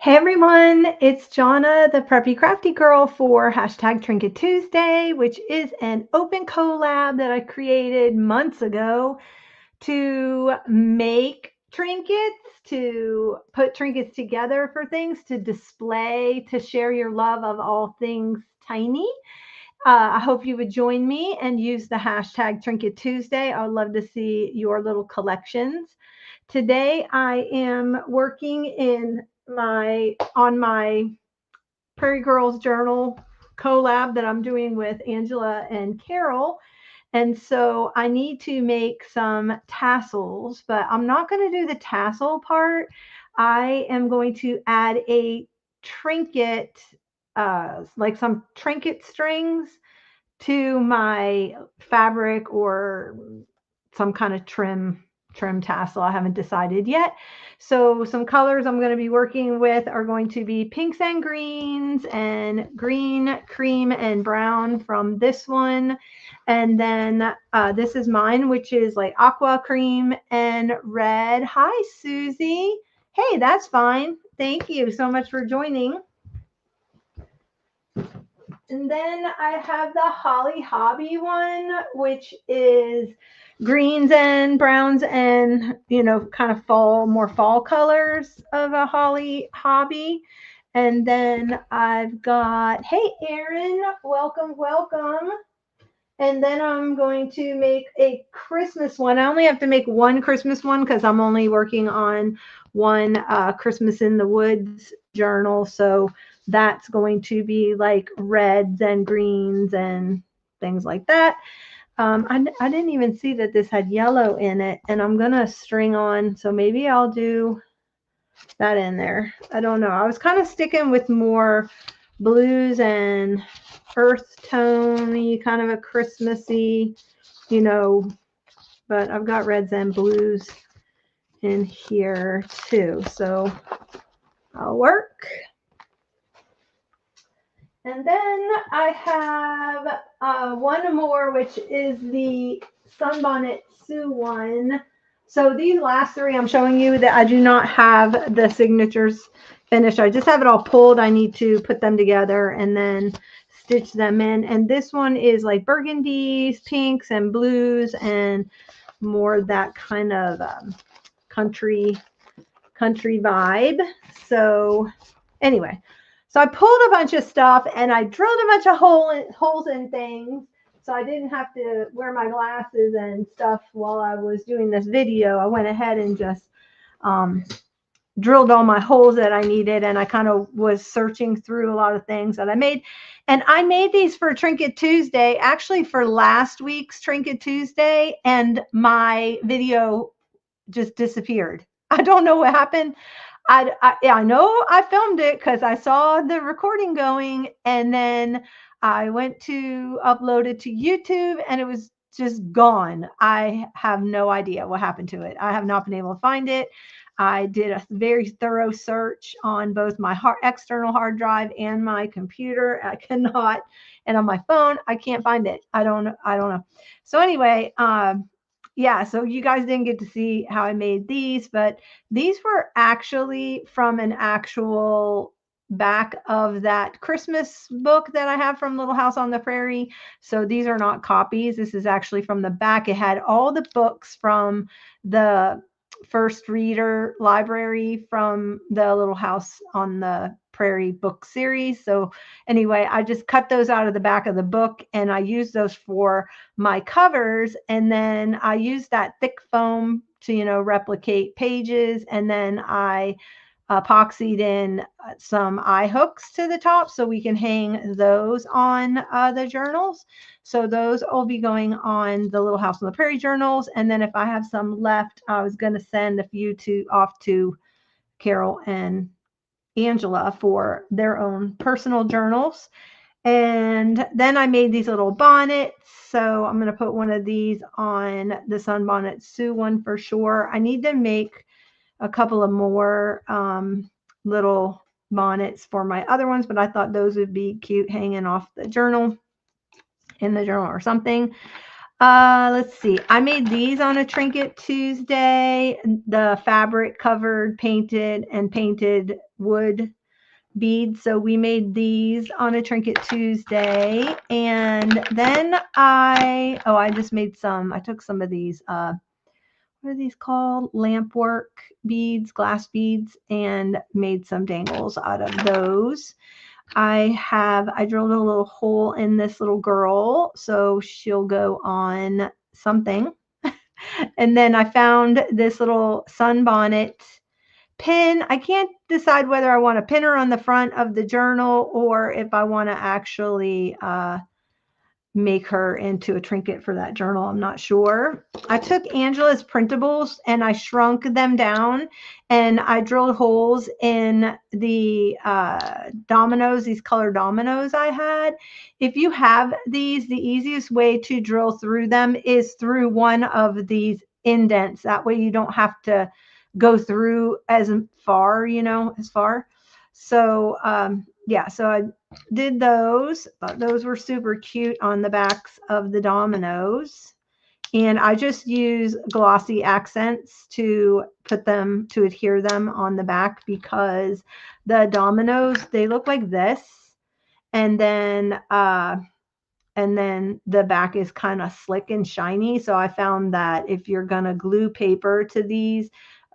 Hey everyone, it's Jonna, the preppy crafty girl for hashtag Trinket Tuesday, which is an open collab that I created months ago to make trinkets, to put trinkets together for things, to display, to share your love of all things tiny. I hope you would join me and use the hashtag Trinket Tuesday. I would love to see your little collections. Today I am working in my Prairie Girls Journal collab that I'm doing with Angela and Carol. And so I need to make some tassels, but I'm not going to do the tassel part. I am going to add a trinket, like some trinket strings to my fabric or some kind of trim tassel. I haven't decided yet. So some colors I'm going to be working with are going to be pinks and greens and green, cream, and brown from this one. And then this is mine, which is like aqua cream and red. Hi, Susie. Hey, that's fine. Thank you so much for joining. And then I have the Holly Hobby one, which is greens and browns and, kind of more fall colors of a Holly Hobby. And then I've got, hey, Erin, welcome, welcome. And then I'm going to make a Christmas one. I only have to make one Christmas one because I'm only working on one Christmas in the Woods journal. So that's going to be like reds and greens and things like that. I didn't even see that this had yellow in it, and I'm going to string on. So maybe I'll do that in there. I don't know. I was kind of sticking with more blues and earth tone-y, kind of a Christmassy, you know, but I've got reds and blues in here too. So I'll work. And then I have one more, which is the Sunbonnet Sue one. So these last three I'm showing you that I do not have the signatures finished. I just have it all pulled. I need to put them together and then stitch them in. And this one is like burgundies, pinks, and blues, and more that kind of country vibe. So anyway, so I pulled a bunch of stuff and I drilled a bunch of holes in things, so I didn't have to wear my glasses and stuff while I was doing this video. I went ahead and just drilled all my holes that I needed, and I kind of was searching through a lot of things that I made. And I made these for Trinket Tuesday, actually for last week's Trinket Tuesday, and my video just disappeared. I don't know what happened. I know I filmed it because I saw the recording going, and then I went to upload it to YouTube and it was just gone. I have no idea what happened to it. I have not been able to find it. I did a very thorough search on both my external hard drive and my computer. I cannot, and on my phone, I can't find it. I don't know. So anyway, yeah, so you guys didn't get to see how I made these, but these were actually from an actual back of that Christmas book that I have from Little House on the Prairie. So these are not copies. This is actually from the back. It had all the books from the first reader library from the Little House on the Prairie book series. So anyway, I just cut those out of the back of the book and I used those for my covers. And then I used that thick foam to, replicate pages. And then I epoxied in some eye hooks to the top so we can hang those on the journals. So those will be going on the Little House on the Prairie journals. And then if I have some left, I was going to send a few off to Carol and Angela for their own personal journals. And then I made these little bonnets. So I'm going to put one of these on the Sunbonnet Sue one for sure. I need to make a couple of more little bonnets for my other ones, but I thought those would be cute hanging off the journal, in the journal or something. Let's see. I made these on a Trinket Tuesday. The fabric covered, painted wood beads. So we made these on a Trinket Tuesday. And then I just made some, I took some of these, what are these called? Lamp work beads, glass beads, and made some dangles out of those. I drilled a little hole in this little girl, so she'll go on something. And then I found this little sunbonnet pin. I can't decide whether I want to pin her on the front of the journal or if I want to actually make her into a trinket for that journal. I'm not sure. I took Angela's printables and I shrunk them down and I drilled holes in the dominoes, these colored dominoes I had. If you have these, the easiest way to drill through them is through one of these indents. That way you don't have to go through as far, as far. So yeah, so I did those. Thought those were super cute on the backs of the dominoes. And I just use glossy accents to put them, to adhere them on the back because the dominoes, they look like this. And then the back is kind of slick and shiny. So I found that if you're going to glue paper to these,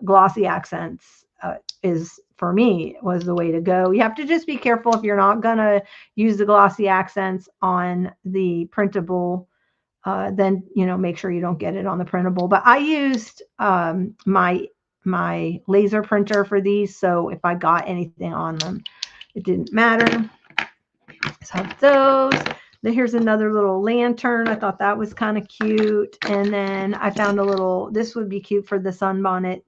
glossy accents is, for me, was the way to go. You have to just be careful if you're not going to use the glossy accents on the printable, then, make sure you don't get it on the printable. But I used my laser printer for these. So if I got anything on them, it didn't matter. So those. Then here's another little lantern. I thought that was kind of cute. And then I found a little, this would be cute for the sunbonnet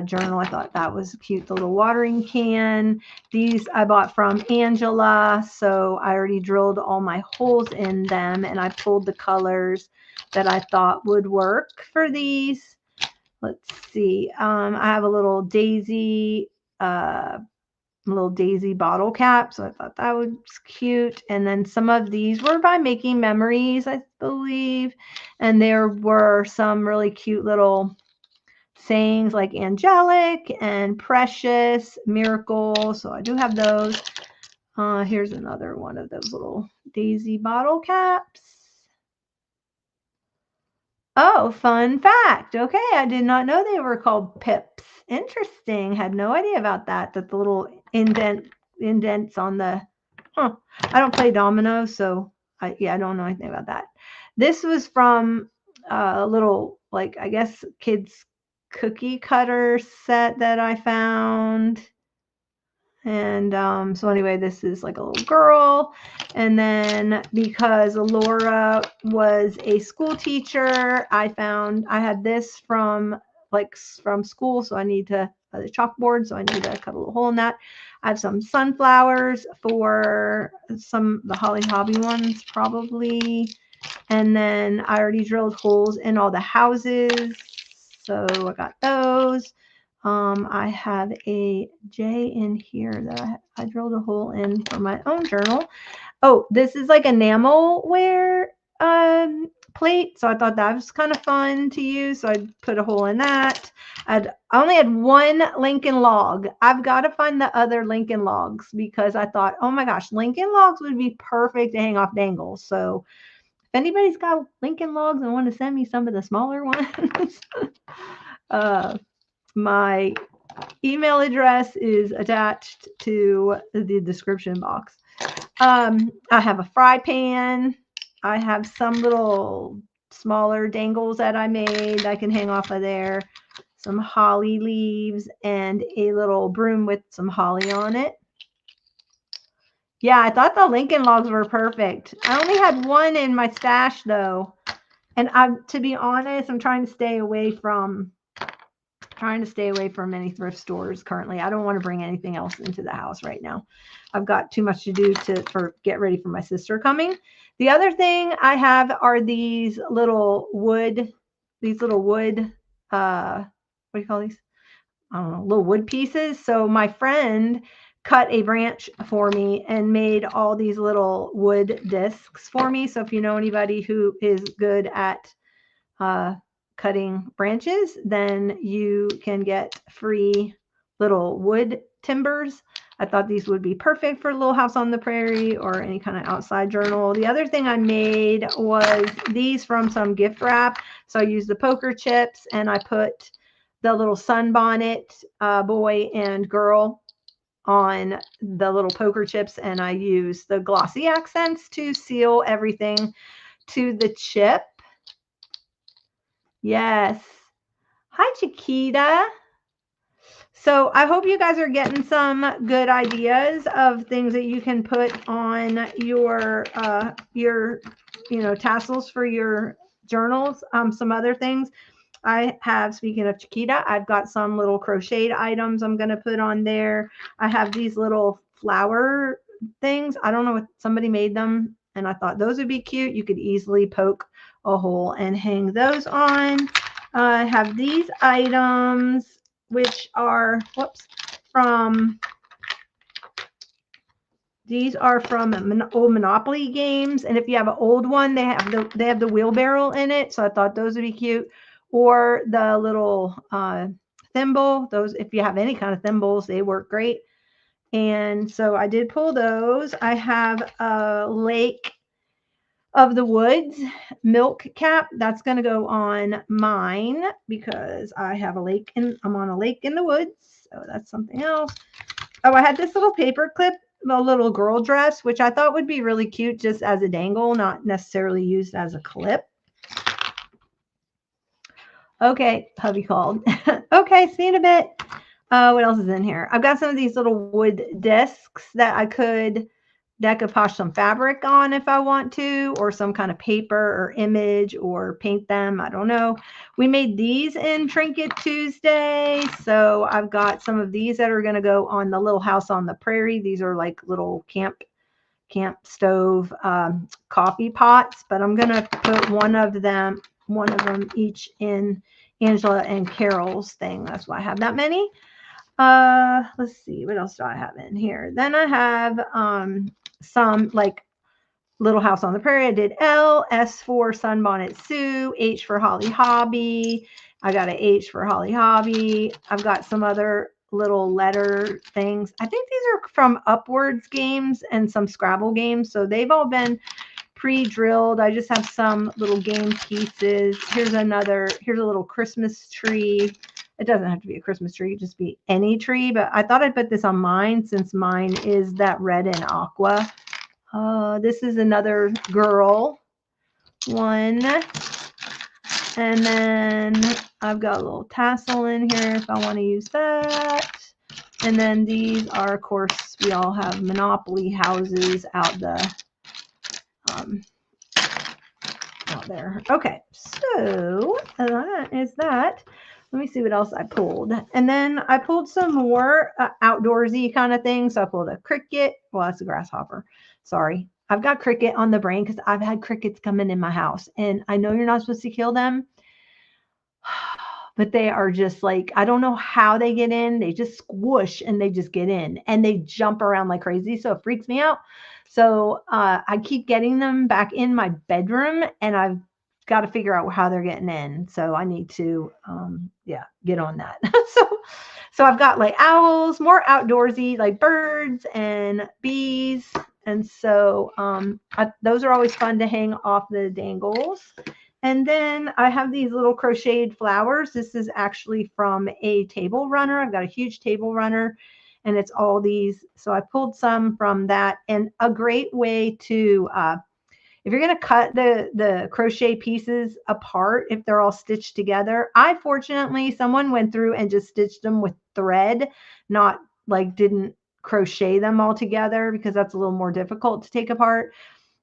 journal. I thought that was cute. The little watering can. These I bought from Angela. So I already drilled all my holes in them and I pulled the colors that I thought would work for these. Let's see. I have a little daisy bottle cap. So I thought that was cute. And then some of these were by Making Memories, I believe. And there were some really cute little sayings like angelic and precious, miracle. So I do have those. Here's another one of those little daisy bottle caps. Oh, fun fact. Okay, I did not know they were called pips. Interesting. Had no idea about that. That the little indents on the. I don't play dominoes, so I don't know anything about that. This was from a little, like, I guess, kids cookie cutter set that I found. And so anyway, this is like a little girl. And then because Laura was a school teacher, I had this from school. So I need to, the chalkboard. So I need to cut a little hole in that. I have some sunflowers for the Holly Hobby ones probably. And then I already drilled holes in all the houses. So I got those. I have a J in here that I drilled a hole in for my own journal. Oh, this is like enamelware plate. So I thought that was kind of fun to use. So I put a hole in that. I only had one Lincoln log. I've got to find the other Lincoln logs because I thought, oh my gosh, Lincoln logs would be perfect to hang off dangles. So if anybody's got Lincoln logs and want to send me some of the smaller ones, my email address is attached to the description box. I have a fry pan. I have some little smaller dangles that I made I can hang off of there. Some holly leaves and a little broom with some holly on it. Yeah, I thought the Lincoln logs were perfect. I only had one in my stash though. And to be honest, I'm trying to stay away from any thrift stores currently. I don't want to bring anything else into the house right now. I've got too much to do for get ready for my sister coming. The other thing I have are these little wood, what do you call these? I don't know, little wood pieces. So my friend cut a branch for me and made all these little wood discs for me. So if you know anybody who is good at cutting branches, then you can get free little wood timbers. I thought these would be perfect for Little House on the Prairie or any kind of outside journal. The other thing I made was these from some gift wrap. So I used the poker chips and I put the little sunbonnet boy and girl on the little poker chips, and I used the glossy accents to seal everything to the chip. Yes. Hi, Chiquita. So I hope you guys are getting some good ideas of things that you can put on your tassels for your journals. Some other things I have, speaking of Chiquita, I've got some little crocheted items I'm going to put on there. I have these little flower things. I don't know what somebody made them, and I thought those would be cute. You could easily poke a hole and hang those on. I have these items, which are, these are from old Monopoly games, and if you have an old one, they have the wheelbarrow in it. So I thought those would be cute, or the little thimble. Those, if you have any kind of thimbles, they work great. And so I did pull those. I have a Lake of the Woods milk cap. That's going to go on mine because I have a lake and I'm on a lake in the woods. So that's something else. Oh, I had this little paper clip, a little girl dress, which I thought would be really cute just as a dangle, not necessarily used as a clip. Okay, hubby called. Okay, see you in a bit. What else is in here? I've got some of these little wood discs that I could decoupage some fabric on if I want to, or some kind of paper or image, or paint them. I don't know. We made these in Trinket Tuesday. So I've got some of these that are going to go on the Little House on the Prairie. These are like little camp stove coffee pots, but I'm going to put one of them each in Angela and Carol's thing. That's why I have that many. Let's see, what else do I have in here? Then I have some like Little House on the Prairie. I did L, S for Sunbonnet Sue, H for Holly Hobby. I got an H for Holly Hobby. I've got some other little letter things. I think these are from Upwards games and some Scrabble games. So they've all been pre-drilled. I just have some little game pieces. Here's a little Christmas tree. It doesn't have to be a Christmas tree, just be any tree, but I thought I'd put this on mine since mine is that red and aqua. This is another girl one. And then I've got a little tassel in here if I want to use that. And then these are, of course, we all have Monopoly houses out there. Okay, so that is that. Let me see what else I pulled. And then I pulled some more outdoorsy kind of things. So I pulled a cricket. Well, that's a grasshopper. Sorry. I've got cricket on the brain because I've had crickets come in my house. And I know you're not supposed to kill them, but they are just like, I don't know how they get in. They just squish and they just get in and they jump around like crazy. So it freaks me out. So I keep getting them back in my bedroom, and I've got to figure out how they're getting in. So I need to, get on that. So I've got like owls, more outdoorsy, like birds and bees. And so those are always fun to hang off the dangles. And then I have these little crocheted flowers. This is actually from a table runner. I've got a huge table runner, and it's all these. So I pulled some from that. And a great way to, if you're going to cut the crochet pieces apart, if they're all stitched together, fortunately, someone went through and just stitched them with thread, not like didn't crochet them all together, because that's a little more difficult to take apart.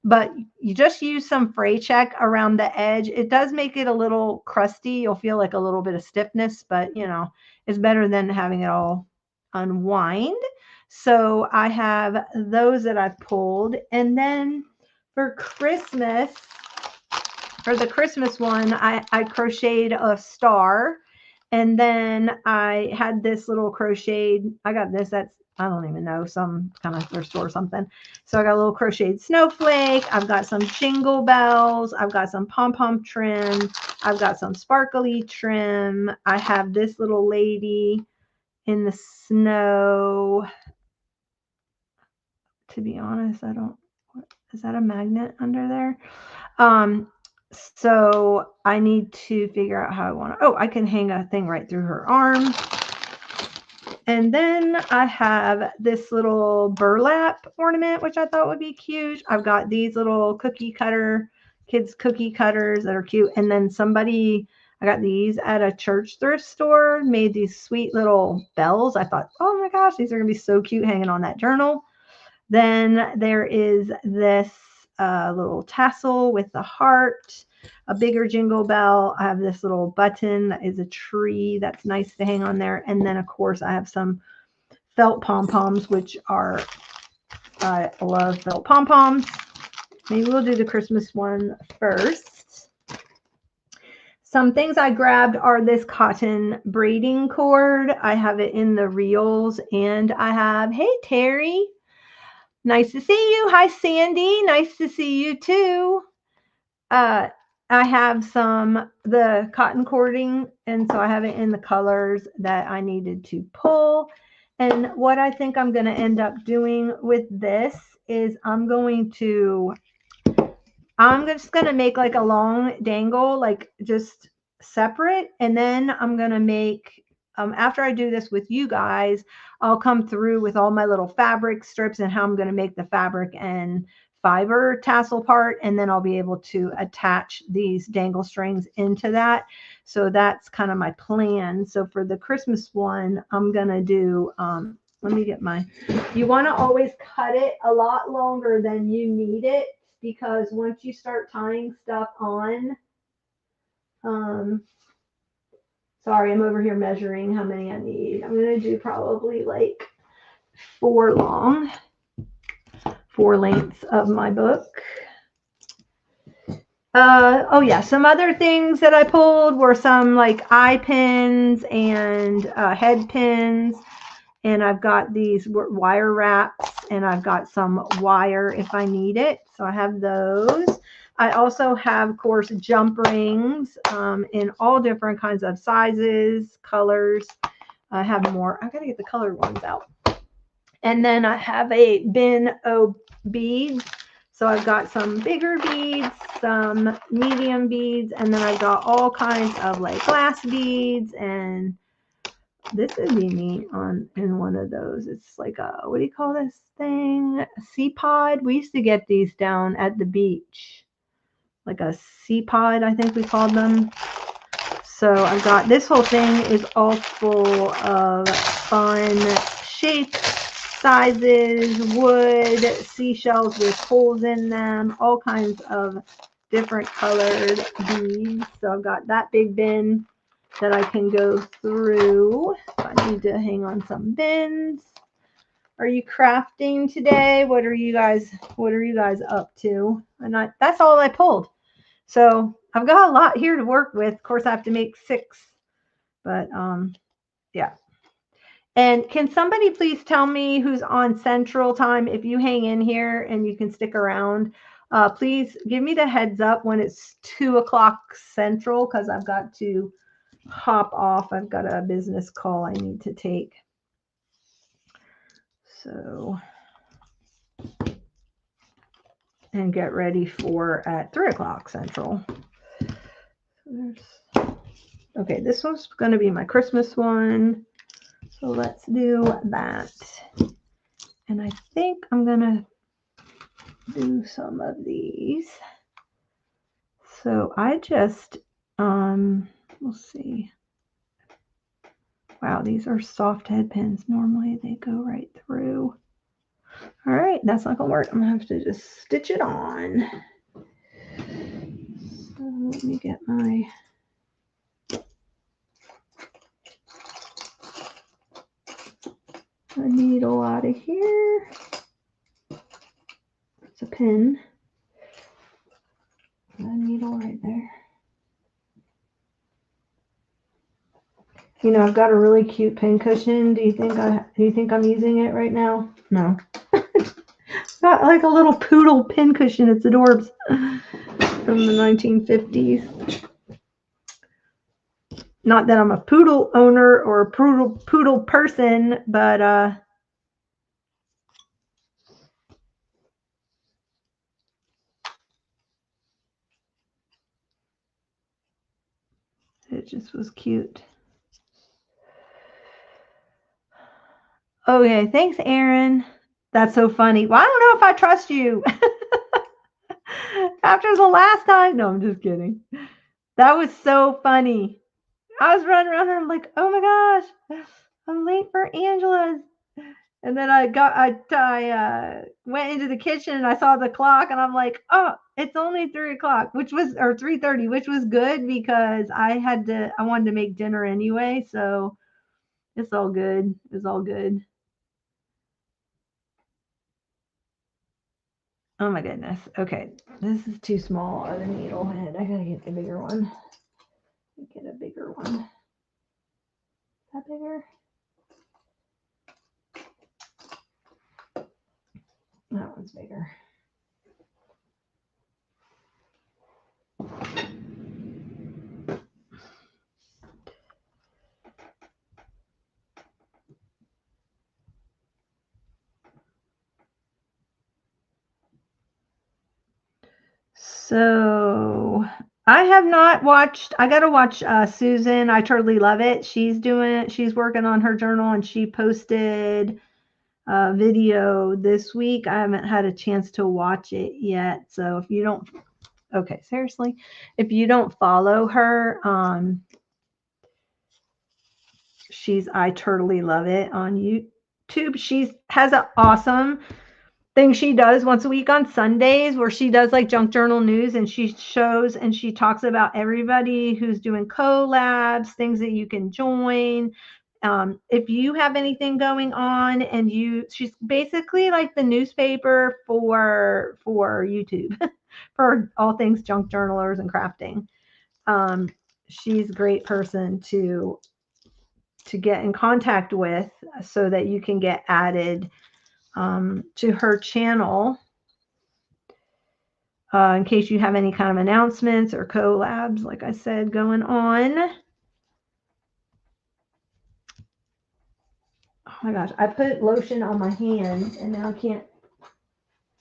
But you just use some fray check around the edge. It does make it a little crusty. You'll feel like a little bit of stiffness, but it's better than having it all unwind. So I have those that I've pulled. And then for the Christmas one, I crocheted a star, And then I had this little crocheted, I got this, that's, I don't even know, some kind of thrift store or something. So I got a little crocheted snowflake. I've got some jingle bells. I've got some pom-pom trim. I've got some sparkly trim. I have this little lady in the snow. To be honest, I don't, is that a magnet under there? So I need to figure out how I want to, oh, I can hang a thing right through her arm. And then I have this little burlap ornament, which I thought would be cute. I've got these little kids cookie cutters that are cute. And then I got these at a church thrift store, made these sweet little bells. I thought, oh my gosh, these are going to be so cute hanging on that journal. Then there is this little tassel with the heart, a bigger jingle bell. I have this little button that is a tree that's nice to hang on there. And then, of course, I have some felt pom-poms, which are, I love felt pom-poms. Maybe we'll do the Christmas one first. Some things I grabbed are this cotton braiding cord. I have it in the reels, and I have, hey, Terry. Nice to see you. Hi, Sandy. Nice to see you too. I have the cotton cording, and so I have it in the colors that I needed to pull. And what I think I'm going to end up doing with this is I'm just going to make like a long dangle, like just separate. And then I'm going to make, after I do this with you guys, I'll come through with all my little fabric strips and how I'm going to make the fabric and fiber tassel part. And then I'll be able to attach these dangle strings into that. So that's kind of my plan. So for the Christmas one, I'm going to do, let me get you want to always cut it a lot longer than you need it, because once you start tying stuff on, sorry, I'm over here measuring how many I need. I'm going to do probably like 4 lengths of my book. Oh yeah, some other things that I pulled were some like eye pins and head pins. And I've got these wire wraps, and I've got some wire if I need it. So I have those. I also have, of course, jump rings in all different kinds of sizes, colors. I have more. I got to get the colored ones out. And then I have a bin of beads. So I've got some bigger beads, some medium beads, and then I've got all kinds of like glass beads, and this would be neat in one of those. It's like a, what do you call this thing? A sea pod. We used to get these down at the beach. Like a sea pod, I think we called them. So I've got, this whole thing is all full of fun shapes, sizes, wood, seashells with holes in them, all kinds of different colored beads. So I've got that big bin that I can go through. I need to hang on some bins. Are you crafting today? What are you guys up to? And that's all I pulled. So I've got a lot here to work with. Of course, I have to make 6, but yeah. And can somebody please tell me who's on Central Time? If you hang in here and you can stick around, please give me the heads up when it's 2 o'clock Central, because I've got to hop off. I've got a business call I need to take. So, and get ready for at 3 o'clock Central. Okay, this one's going to be my Christmas one. So let's do that. And I think I'm going to do some of these. So I just, we'll see. Wow, these are soft head pins. Normally they go right through. All right, that's not gonna work. I'm gonna have to just stitch it on. So let me get my needle out of here. It's a pin. A needle right there. You know, I've got a really cute pincushion. Do you think I'm using it right now? No. Got like a little poodle pincushion. It's adorbs from the 1950s. Not that I'm a poodle owner or a poodle person, but it just was cute. Okay, thanks, Aaron. That's so funny. Well, I don't know if I trust you. After the last time. No, I'm just kidding. That was so funny. I was running around and I'm like, oh my gosh, I'm late for Angela's. And then I went into the kitchen and I saw the clock and I'm like, oh, it's only 3:00, which was, or 3:30, which was good because I wanted to make dinner anyway. So it's all good. It's all good. Oh my goodness. Okay. This is too small of a needle head. I gotta get the bigger one. Get a bigger one. Is that bigger? That one's bigger. So I have not watched. I got to watch Susan. I totally love it. She's working on her journal and she posted a video this week. I haven't had a chance to watch it yet. So if you don't, okay, seriously, if you don't follow her, I totally love it on YouTube. She has an awesome thing she does once a week on Sundays where she does like junk journal news and she shows and she talks about everybody who's doing collabs, things that you can join. If you have anything going on and she's basically like the newspaper for YouTube for all things junk journalers and crafting. She's a great person to get in contact with so that you can get added to her channel in case you have any kind of announcements or collabs, like I said, going on. Oh my gosh, I put lotion on my hand and now I can't,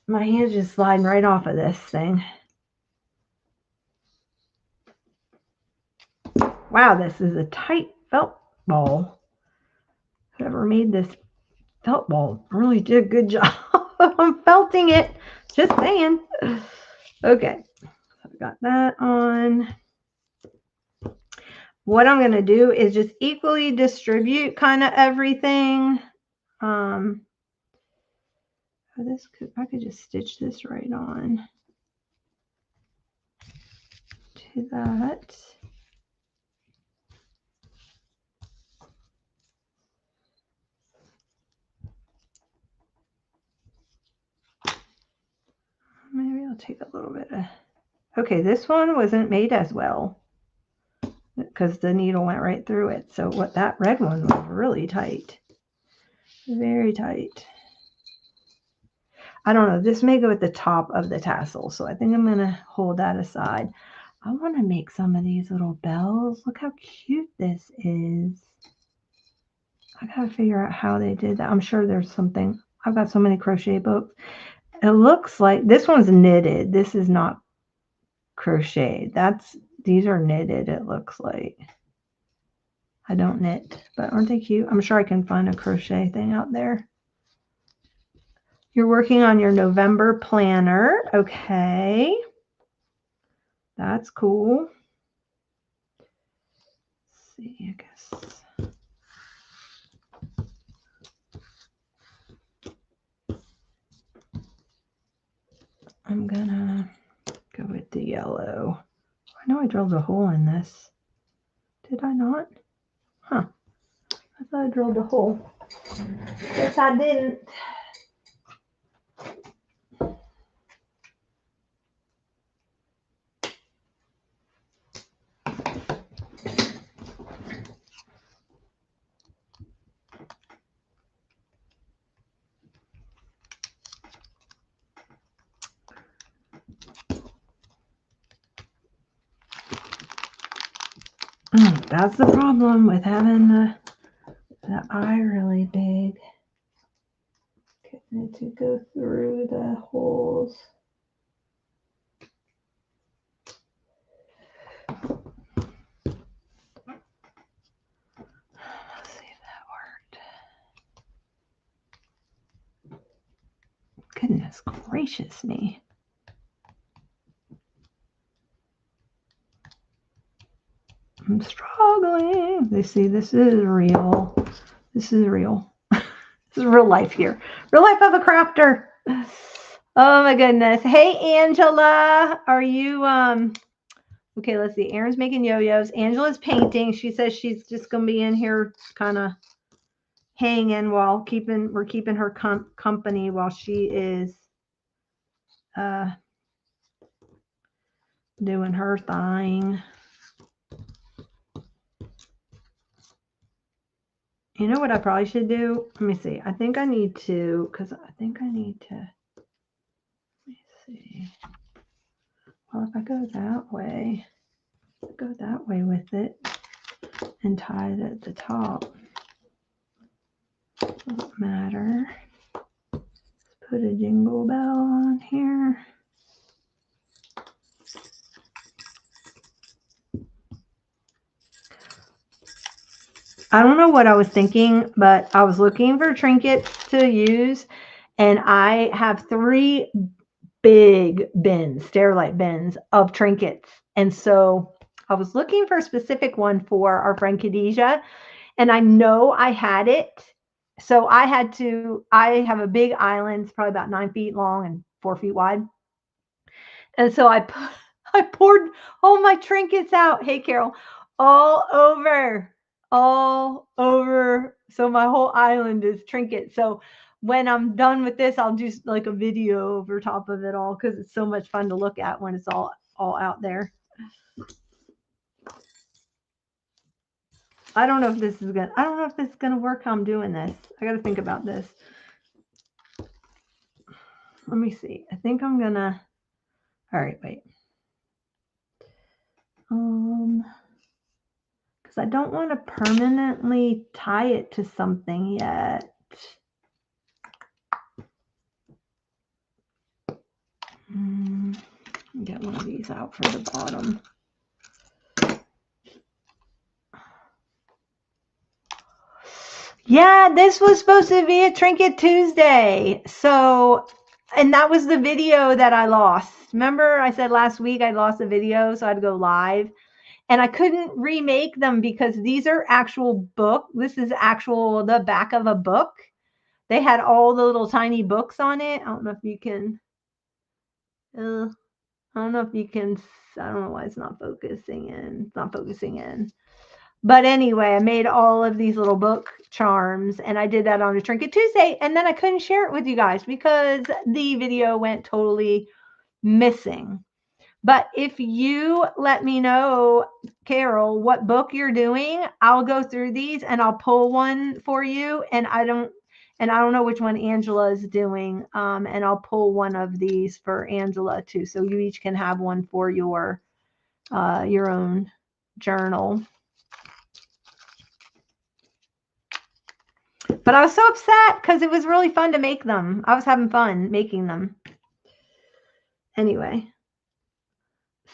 my hand's just sliding right off of this thing. Wow, this is a tight felt ball. Whoever made this felt ball really did a good job. I'm felting it. Just saying. Okay, so I've got that on. What I'm going to do is just equally distribute kind of everything. I could just stitch this right on to that. Maybe I'll take a little bit of, okay, this one wasn't made as well because the needle went right through it. So that red one was really tight, very tight. I don't know, this may go at the top of the tassel. So I think I'm going to hold that aside. I want to make some of these little bells. Look how cute this is. I got to figure out how they did that. I'm sure there's something. I've got so many crochet books. It looks like this one's knitted. This is not crochet. These are knitted, it looks like. I don't knit, but aren't they cute? I'm sure I can find a crochet thing out there. You're working on your November planner. Okay. That's cool. Let's see, I guess. I'm gonna go with the yellow. I know I drilled a hole in this. Did I not? Huh. I thought I drilled a hole. Guess I didn't. That's the problem with having the eye really big. Getting it to go through the holes. Let's see if that worked. Goodness gracious me. I'm struggling. They see this is real. This is real. This is real life here. Real life of a crafter. Oh my goodness. Hey Angela, are you okay, let's see. Erin's making yo-yos. Angela's painting. She says she's just gonna be in here kind of hanging while we're keeping her company while she is doing her thing. You know what I probably should do? Let me see. I think I need to, let me see. Well, if I go that way with it and tie it at the top, doesn't matter. Put a jingle bell on here. I don't know what I was thinking, but I was looking for trinkets to use, and I have 3 big bins, Sterilite bins of trinkets. And so I was looking for a specific one for our friend Khadijah, and I know I had it. So I have a big island, it's probably about 9 feet long and 4 feet wide. And so I poured all my trinkets out. Hey, Carol, all over. So my whole island is trinkets. So when I'm done with this, I'll do like a video over top of it all because it's so much fun to look at when it's all out there. I don't know if this is gonna work how I'm doing this. I got to think about this. Let me see. I think I'm gonna. All right, wait. Because I don't want to permanently tie it to something yet. Get one of these out for the bottom. Yeah, this was supposed to be a Trinket Tuesday. So, and that was the video that I lost. Remember I said last week I lost a video, so I had to go live. And I couldn't remake them because these are actual book. This is the back of a book. They had all the little tiny books on it. I don't know if you can. I don't know why it's not focusing in. It's not focusing in. But anyway, I made all of these little book charms, and I did that on a Trinket Tuesday, and then I couldn't share it with you guys because the video went totally missing. But if you let me know, Carol, what book you're doing, I'll go through these and I'll pull one for you. And I don't know which one Angela is doing. And I'll pull one of these for Angela too. So you each can have one for your own journal. But I was so upset because it was really fun to make them. I was having fun making them. Anyway.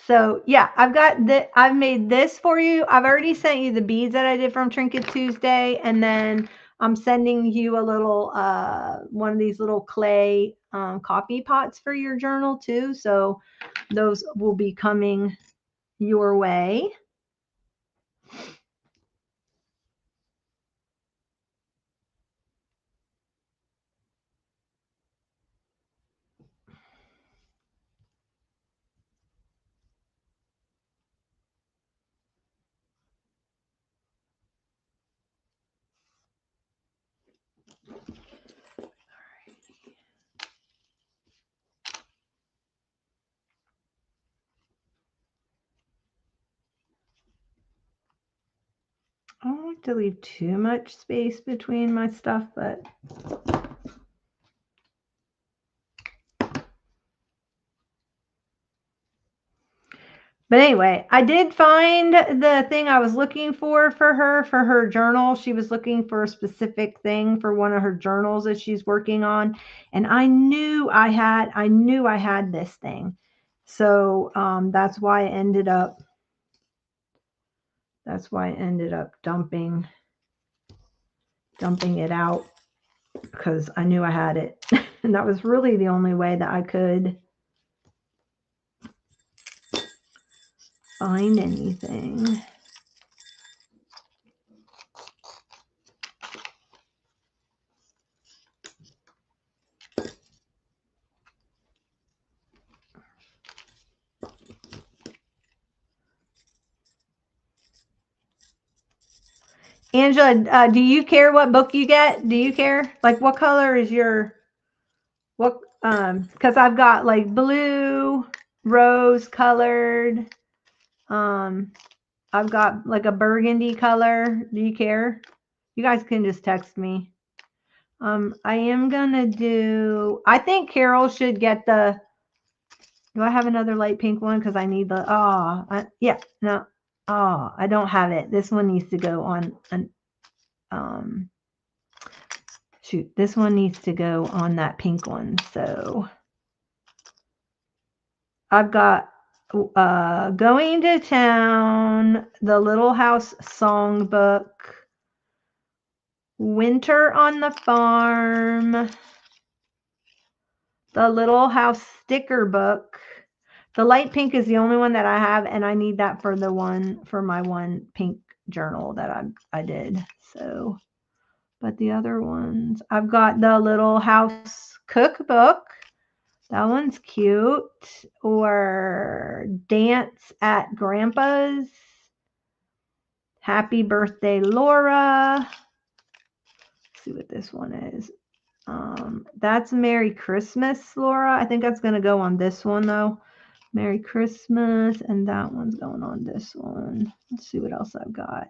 So yeah, I've made this for you. I've already sent you the beads that I did from Trinket Tuesday. And then I'm sending you a little, one of these little clay coffee pots for your journal too. So those will be coming your way. I don't like to leave too much space between my stuff, but But anyway, I did find the thing I was looking for her journal. She was looking for a specific thing for one of her journals that she's working on, and I knew I had this thing. So that's why I ended up dumping it out, because I knew I had it. And that was really the only way that I could find anything. Angela, do you care what book you get? Do you care? Like, what color is your, what, because I've got like blue, rose colored, I've got like a burgundy color. Do you care? You guys can just text me. I am gonna do, I think Carol should get the, do I have another light pink one? Because I need the, yeah, no, I don't have it. This one needs to go on an, shoot, this one needs to go on that pink one. So I've got Going to Town, The Little House Songbook, Winter on the Farm, The Little House Sticker Book. The light pink is the only one that I have, and I need that for my one pink journal that I did. So, but the other ones, I've got The Little House Cookbook. That one's cute. Or Dance at Grandpa's. Happy Birthday, Laura. Let's see what this one is. That's Merry Christmas, Laura. I think that's going to go on this one, though. Merry Christmas. And that one's going on this one. Let's see what else I've got.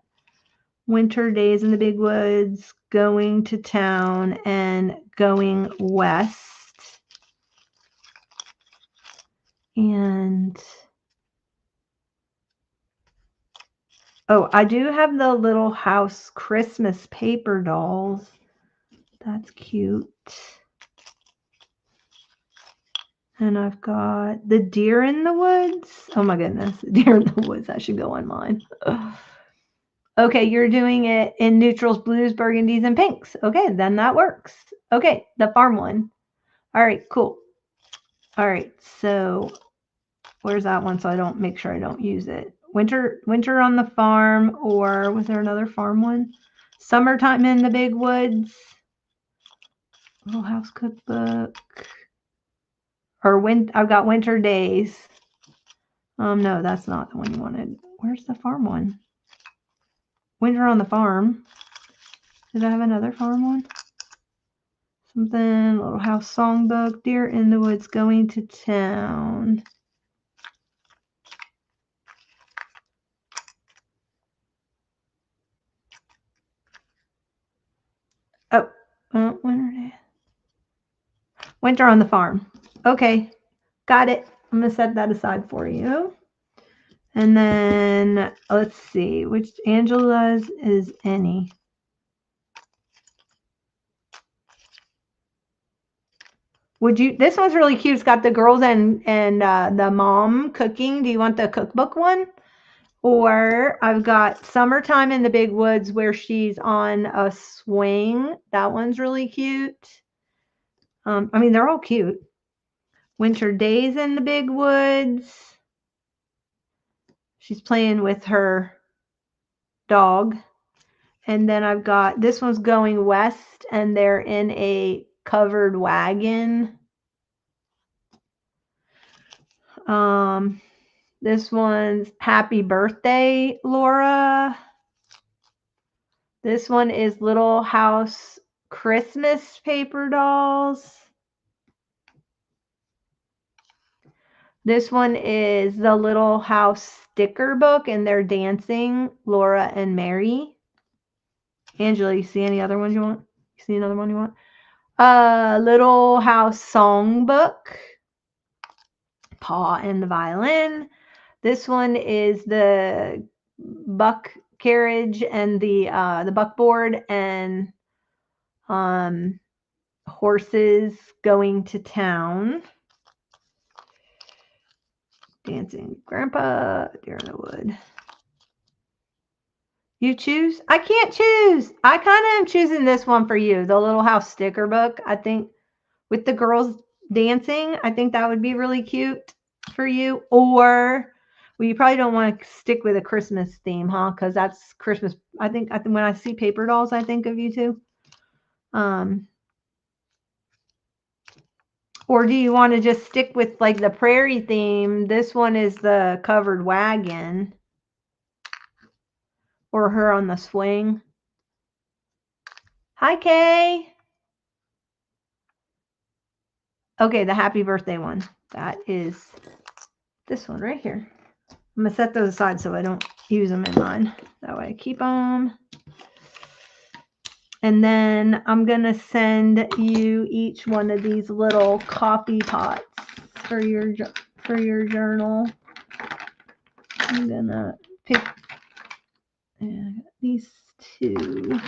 Winter Days in the Big Woods, Going to Town, and Going West. And oh, I do have the Little House Christmas paper dolls. That's cute. And I've got the Deer in the Woods. Oh my goodness, Deer in the Woods. That should go on mine. Ugh. Okay, you're doing it in neutrals, blues, burgundies, and pinks. Okay, then that works. Okay, the farm one. All right, cool. All right, so where's that one? So I don't make sure I don't use it. Winter on the Farm, or was there another farm one? Summertime in the Big Woods. Little House Cookbook. Or I've got Winter Days. No, that's not the one you wanted. Where's the farm one? Winter on the Farm. Did I have another farm one? Something, Little House Songbook, Deer in the Woods, Going to Town. Oh, Winter on the Farm. Okay, got it. I'm going to set that aside for you. And then let's see, which Angela's is any. Would you, this one's really cute. It's got the girls and the mom cooking. Do you want the cookbook one? Or I've got Summertime in the Big Woods, where she's on a swing. That one's really cute. I mean, they're all cute. Winter Days in the Big Woods. She's playing with her dog. And then I've got, this one's Going West, and they're in a covered wagon. This one's Happy Birthday, Laura. This one is Little House Christmas paper dolls. This one is the Little House sticker book, and they're dancing, Laura and Mary. Angela, you see any other ones you want? You see another one you want? Little House Songbook, Paw and the Violin. This one is the buck carriage and the buckboard and horses going to town. Dancing Grandpa, Deer in the Wood. You choose? I can't choose. I kind of am choosing this one for you, the Little House sticker book. I think with the girls dancing, I think that would be really cute for you. Or, well, you probably don't want to stick with a Christmas theme, huh? Because that's Christmas. I think when I see paper dolls, I think of you too. Or do you want to just stick with like the Prairie theme? This one is the covered wagon. Or her on the swing. Hi, Kay. Okay, the happy birthday one. That is this one right here. I'm going to set those aside so I don't use them in mine. That way I keep them. And then I'm going to send you each one of these little coffee pots for your journal. I'm going to pick these two.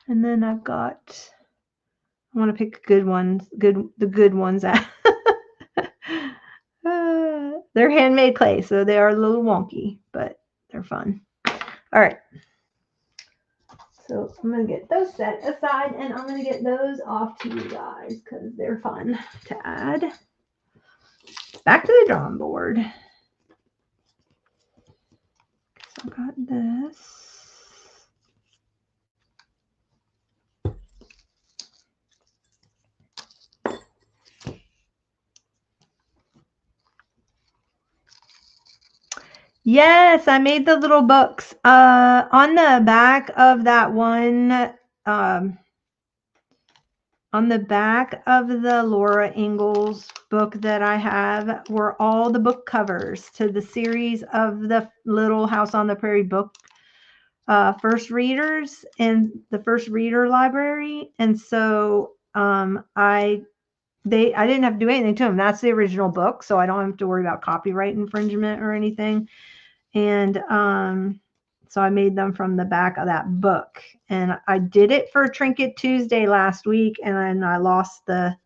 And then I've got, I want to pick good ones, the good ones out. They're handmade clay, so they are a little wonky, but they're fun. All right. So I'm going to get those set aside, and I'm going to get those off to you guys because they're fun to add. Back to the drawing board. So I got this. Yes, I made the little books. On the back of that one, on the back of the Laura Ingalls book that I have were all the book covers to the series of the Little House on the Prairie book first readers and the first reader library. And so I didn't have to do anything to them. That's the original book, so I don't have to worry about copyright infringement or anything. And so I made them from the back of that book. And I did it for Trinket Tuesday last week, and then I lost the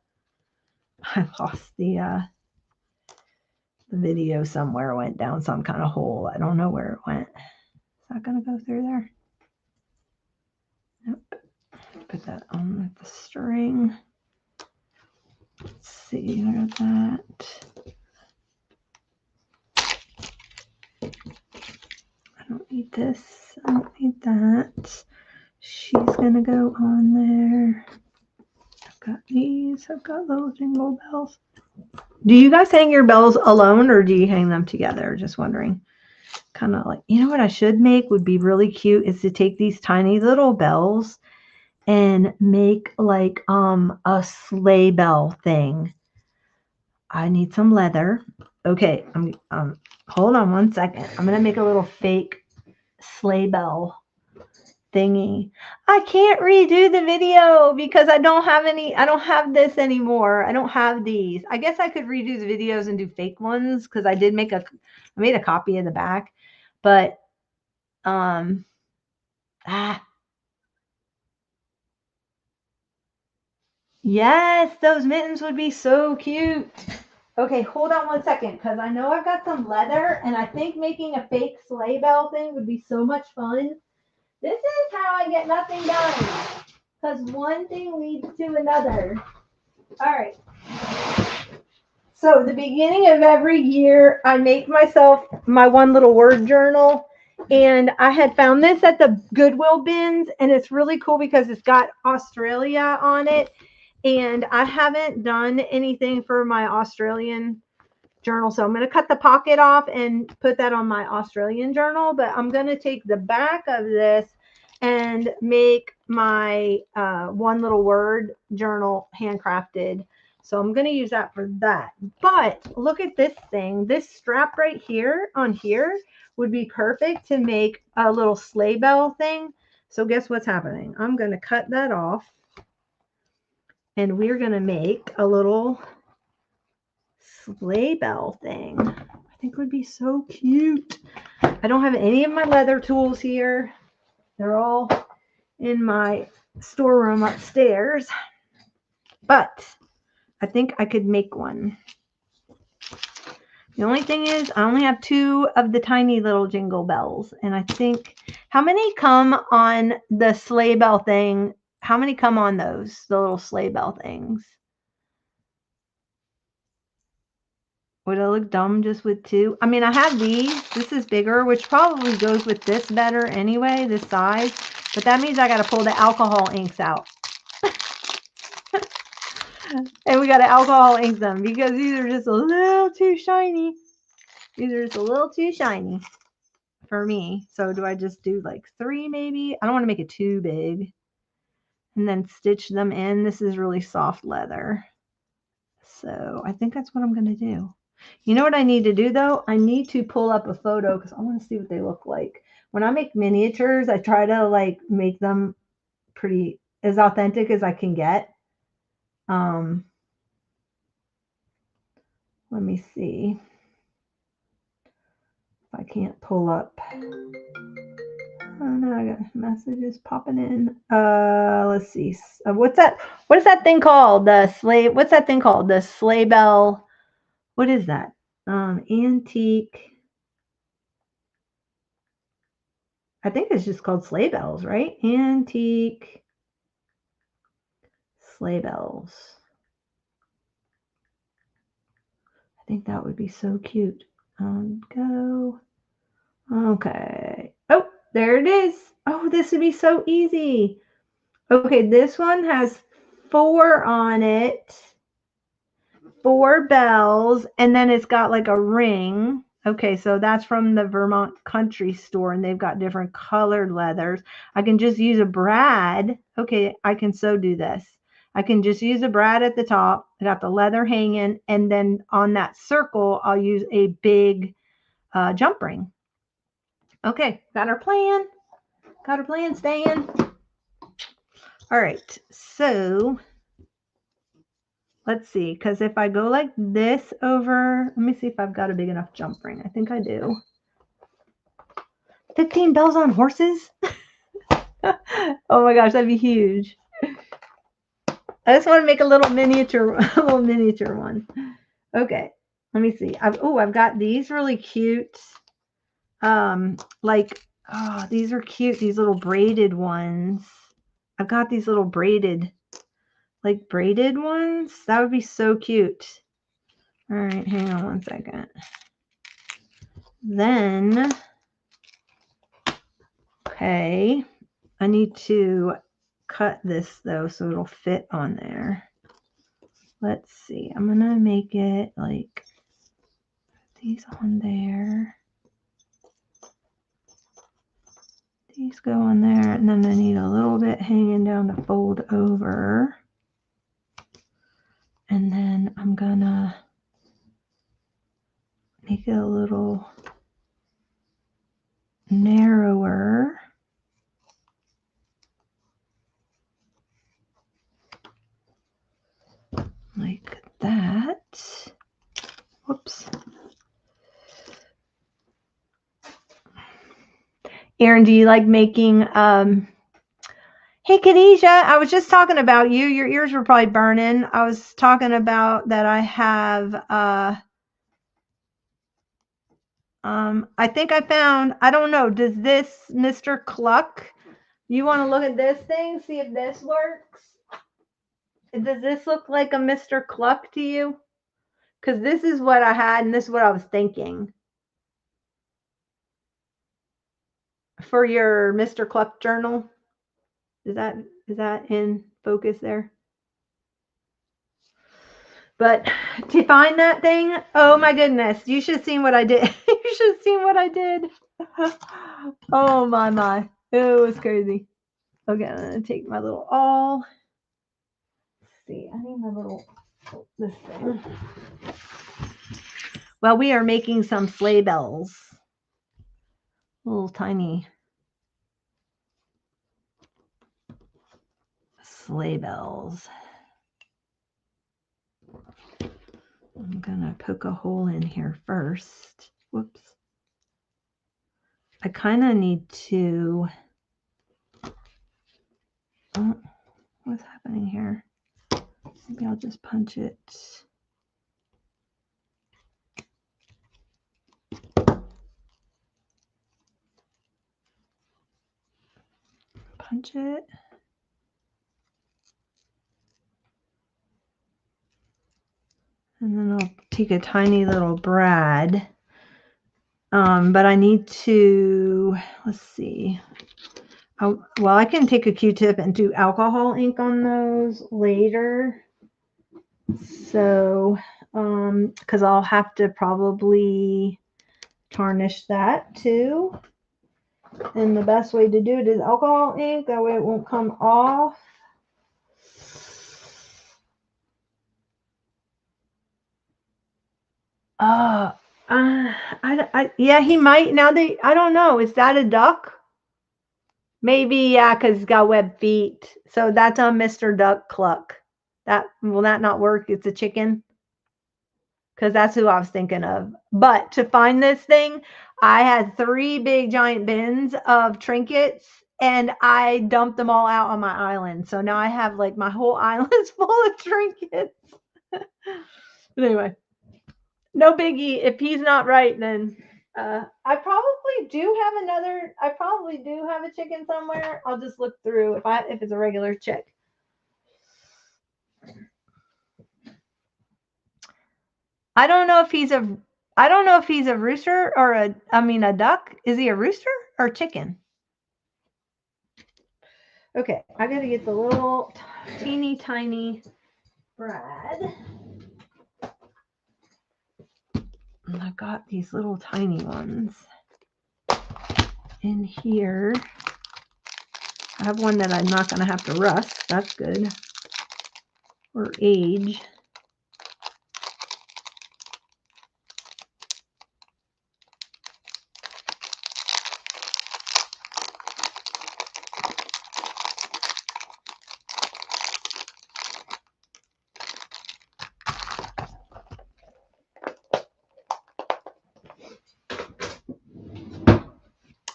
video somewhere. It went down some kind of hole. I don't know where it went. Is that going to go through there? Nope. Put that on the string. Let's see, I got that. I don't need this. I don't need that. She's going to go on there. I've got these. I've got little jingle bells. Do you guys hang your bells alone or do you hang them together? Just wondering. Kind of like, you know what I should make would be really cute is to take these tiny little bells and make like a sleigh bell thing. I need some leather. Okay, I'm hold on one second. I'm gonna make a little fake sleigh bell thingy. I can't redo the video because I don't have this anymore. I don't have these. I guess I could redo the videos and do fake ones because I made a copy of the back, but yes, those mittens would be so cute. Okay, hold on one second because I know I've got some leather and I think making a fake sleigh bell thing would be so much fun. This is how I get nothing done because one thing leads to another. All right. So the beginning of every year, I make myself my one little word journal. And I had found this at the Goodwill bins. And it's really cool because it's got Australia on it. And I haven't done anything for my Australian journal. So I'm going to cut the pocket off and put that on my Australian journal. But I'm going to take the back of this and make my one little word journal handcrafted. So I'm going to use that for that. But look at this thing. This strap right here on here would be perfect to make a little sleigh bell thing. So guess what's happening? I'm going to cut that off. And we're going to make a little sleigh bell thing. I think would be so cute. I don't have any of my leather tools here. They're all in my storeroom upstairs. But I think I could make one. The only thing is I only have 2 of the tiny little jingle bells. And I think, how many come on the sleigh bell thing? How many come on those, the little sleigh bell things? Would I look dumb just with 2? I mean, I have these. This is bigger, which probably goes with this better anyway, this size. But that means I got to pull the alcohol inks out. And we got to alcohol ink them because these are just a little too shiny. These are just a little too shiny for me. So do I just do like 3 maybe? I don't want to make it too big. And then stitch them in. This is really soft leather. So I think that's what I'm going to do. You know what I need to do though? I need to pull up a photo because I want to see what they look like. When I make miniatures, I try to like make them pretty as authentic as I can get. Let me see if I can't pull up. Oh no, I got messages popping in. Let's see. What's that? What is that thing called? The sleigh. What's that thing called? The sleigh bell. What is that? Antique. I think it's just called sleigh bells, right? Antique sleigh bells. I think that would be so cute. Go. Okay. Oh, there it is. Oh, this would be so easy. Okay, this one has 4 on it. 4 bells, and then it's got like a ring. Okay, so that's from the Vermont Country Store, and they've got different colored leathers. I can just use a brad. Okay, I can so do this. I can just use a brad at the top. I got the leather hanging, and then on that circle, I'll use a big jump ring. Okay, got our plan. Got our plan, Stan. All right, so let's see, because if I go like this over, let me see if I've got a big enough jump ring. I think I do. 15 bells on horses? Oh my gosh, that'd be huge. I just want to make a little miniature one. Okay, let me see. I've got these really cute. These are cute. These little braided ones. I've got these little braided ones. That would be so cute. All right, hang on one second. Then, okay, I need to cut this though so it'll fit on there. Let's see. I'm going to make it like these on there. These go on there, and then I need a little bit hanging down to fold over. And then I'm going to make it a little narrower. Like that. Whoops. Erin, do you like making, hey, Khadijah, I was just talking about you. Your ears were probably burning. I was talking about that I have, I think I found, I don't know, does this Mr. Cluck, you want to look at this thing, see if this works? Does this look like a Mr. Cluck to you? Because this is what I had, and this is what I was thinking. For your Mr. Cluck journal. Is that in focus there? But to find that thing, oh my goodness, you should have seen what I did. You should have seen what I did. Oh my. It was crazy. Okay, I'm going to take my little awl. Let's see, I need my little, this thing. Well, we are making some sleigh bells. Little tiny sleigh bells. I'm gonna poke a hole in here first. Whoops. I kind of need to, oh, what's happening here? Maybe I'll just punch it. Punch it. And then I'll take a tiny little brad. But I need to, let's see. Well, I can take a Q-tip and do alcohol ink on those later. So, because I'll have to probably tarnish that too. And the best way to do it is alcohol ink. That way it won't come off. Yeah, he might. Now I don't know. Is that a duck? Maybe, yeah, because it's got web feet. So that's on Mr. Duck Cluck. Will that not work? It's a chicken? Because that's who I was thinking of. But to find this thing, I had 3 big giant bins of trinkets and I dumped them all out on my island. So now I have like my whole island's full of trinkets. But anyway, no biggie. If he's not right, then I probably do have a chicken somewhere. I'll just look through if it's a regular chick. I don't know if he's a rooster or a duck. Is he a rooster or chicken? Okay, I gotta get the little teeny tiny brad. And I've got these little tiny ones in here. I have one that I'm not gonna have to rust. That's good. Or age.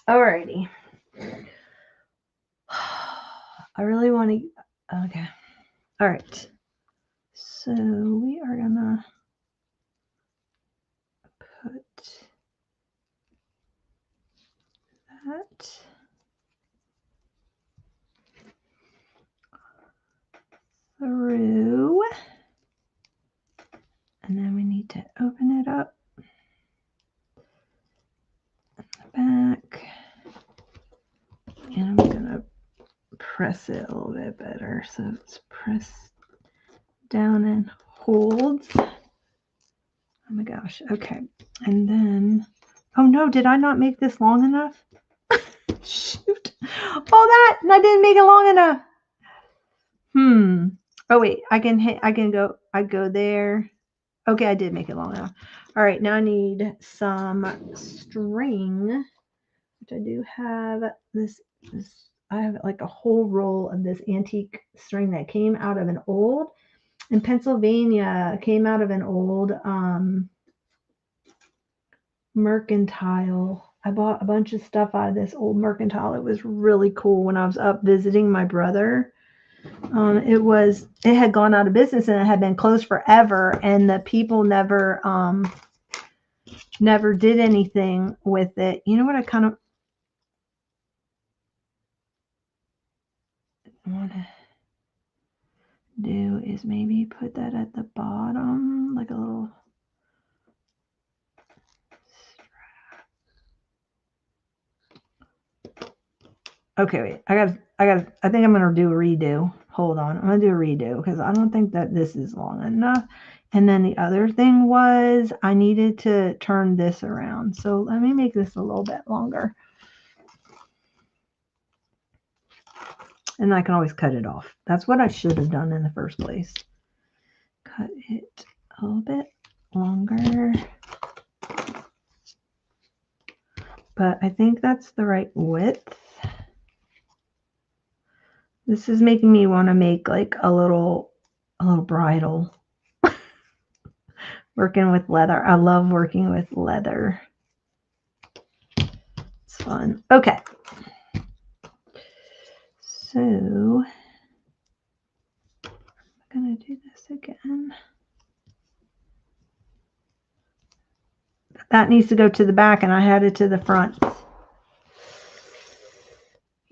Alrighty. I really want to. Okay. All right. So we are gonna put that through, and then we need to open it up in the back, and I'm gonna press it a little bit better so it's pressed down and holds. Oh my gosh. Okay. And then, oh no, did I not make this long enough? Shoot. Oh, and I didn't make it long enough. Oh wait, I go there. Okay, I did make it long enough. All right, now I need some string, which I do have this I have like a whole roll of this antique string that came out of an old in Pennsylvania, came out of an old mercantile. I bought a bunch of stuff out of this old mercantile. It was really cool when I was up visiting my brother. It had gone out of business and it had been closed forever, and the people never did anything with it. You know what I kind of want to do is maybe put that at the bottom, like a little strap. Okay, wait. I think I'm gonna do a redo. Hold on. I'm gonna do a redo because I don't think that this is long enough. And then the other thing was I needed to turn this around. So let me make this a little bit longer. And I can always cut it off. That's what I should have done in the first place. Cut it a little bit longer. But I think that's the right width. This is making me want to make like a little bridle Working with leather. I love working with leather. It's fun. Okay. So I'm going to do this again. That needs to go to the back, and I had it to the front.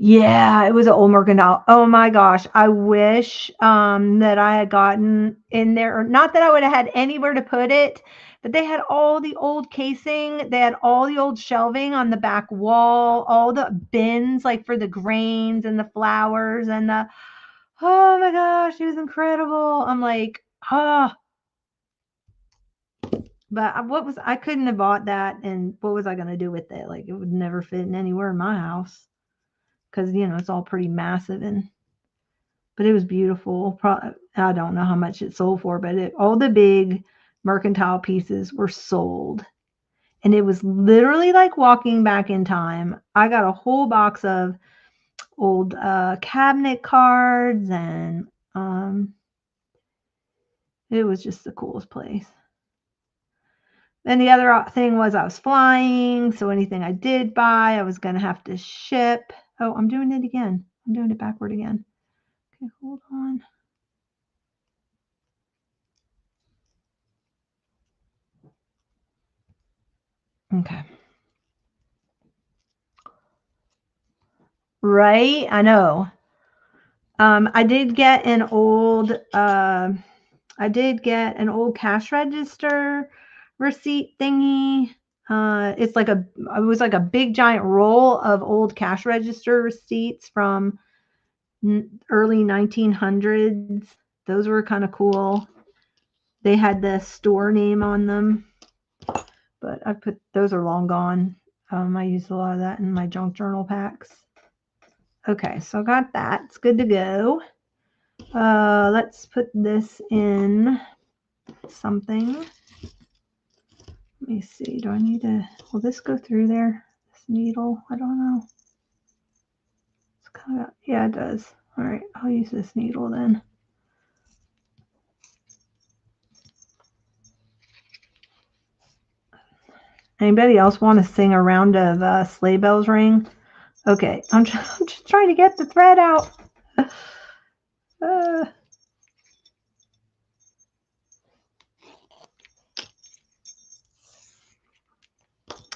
Yeah, it was an old mercantile. Oh my gosh. I wish that I had gotten in there, or not that I would have had anywhere to put it, but they had all the old casing. They had all the old shelving on the back wall, all the bins like for the grains and the flowers and the, oh my gosh, it was incredible. I'm like, oh, but I couldn't have bought that, and what was I going to do with it? Like, it would never fit in anywhere in my house because, it's all pretty massive, but it was beautiful. I don't know how much it sold for, but all the big mercantile pieces were sold. And it was literally like walking back in time. I got a whole box of old cabinet cards, and it was just the coolest place. And the other thing was I was flying, so anything I did buy, I was going to have to ship. Oh, I'm doing it again. I'm doing it backward again. Okay, hold on. Okay. Right? I know. I did get an old cash register receipt thingy. It was like a big giant roll of old cash register receipts from early 1900s. Those were kind of cool. They had the store name on them, but those are long gone. I used a lot of that in my junk journal packs. Okay, so I got that. It's good to go. Let's put this in something. Let me see. Do I need will this go through there? This needle? I don't know. It's kind of, yeah, it does. All right, I'll use this needle then. Anybody else want to sing a round of Sleigh Bells Ring? Okay, I'm just trying to get the thread out.